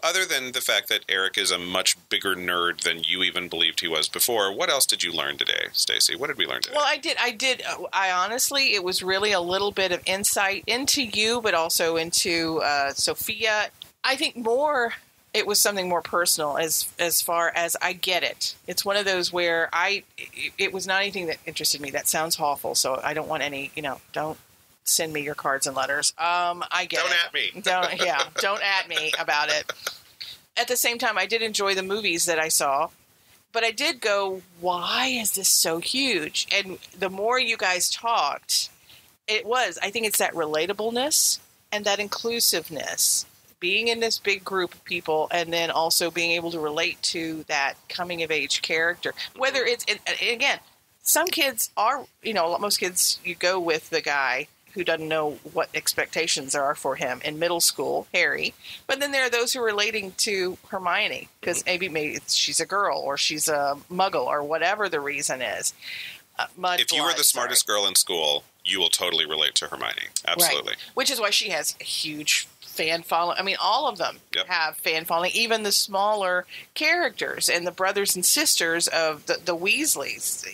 other than the fact that Eric is a much bigger nerd than you even believed he was before, what else did you learn today, Stacey? What did we learn today? Well, I honestly, it was really a little bit of insight into you, but also into Sophia. I think it was something more personal as far as I get it. It's one of those where it was not anything that interested me. That sounds awful, so I don't want any, don't send me your cards and letters. I get it. Don't at me. Don't at me about it. At the same time, I did enjoy the movies that I saw, but I did go, why is this so huge? And the more you guys talked, I think it's that relatableness and that inclusiveness, being in this big group of people, and then also being able to relate to that coming of age character. Whether it's, again, some kids are, most kids, you go with the guy who doesn't know what expectations are for him in middle school, Harry. But then there are those who are relating to Hermione because maybe she's a girl or she's a muggle or whatever the reason is. If you were the smartest girl in school, you will totally relate to Hermione. Absolutely. Right. Which is why she has a huge fan following. I mean, all of them have fan following, even the smaller characters and the brothers and sisters of the Weasleys,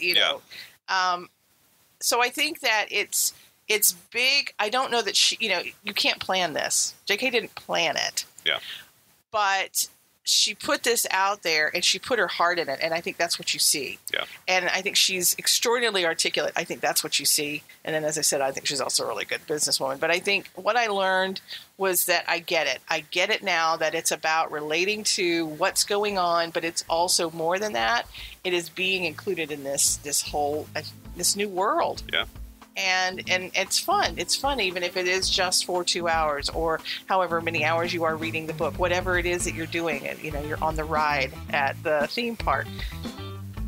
So I think that It's big. I don't know that she, you can't plan this. JK didn't plan it. Yeah. But she put this out there and she put her heart in it. And I think that's what you see. Yeah. And I think she's extraordinarily articulate. I think that's what you see. And then, as I said, I think she's also a really good businesswoman. But I think what I learned was that I get it. I get it now that it's about relating to what's going on, but it's also more than that. It is being included in this whole, this new world. Yeah. And it's fun. It's fun, even if it is just for 2 hours or however many hours you are reading the book, whatever it is that you're doing. And, you're on the ride at the theme park.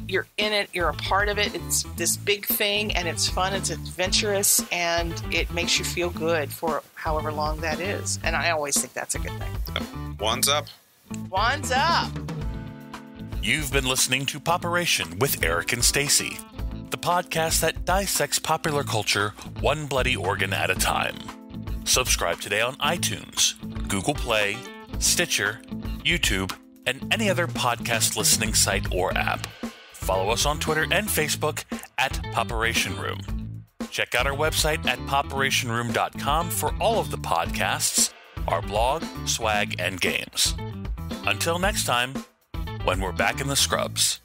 You're in it. You're a part of it. It's this big thing, and it's fun. It's adventurous, and it makes you feel good for however long that is. And I always think that's a good thing. Wands up. Wands up. You've been listening to Popperation with Eric and Stacey, the podcast that dissects popular culture one bloody organ at a time. Subscribe today on iTunes, Google Play, Stitcher, YouTube, and any other podcast listening site or app. Follow us on Twitter and Facebook at Popperation Room. Check out our website at popperationroom.com for all of the podcasts, our blog, swag, and games. Until next time, when we're back in the scrubs.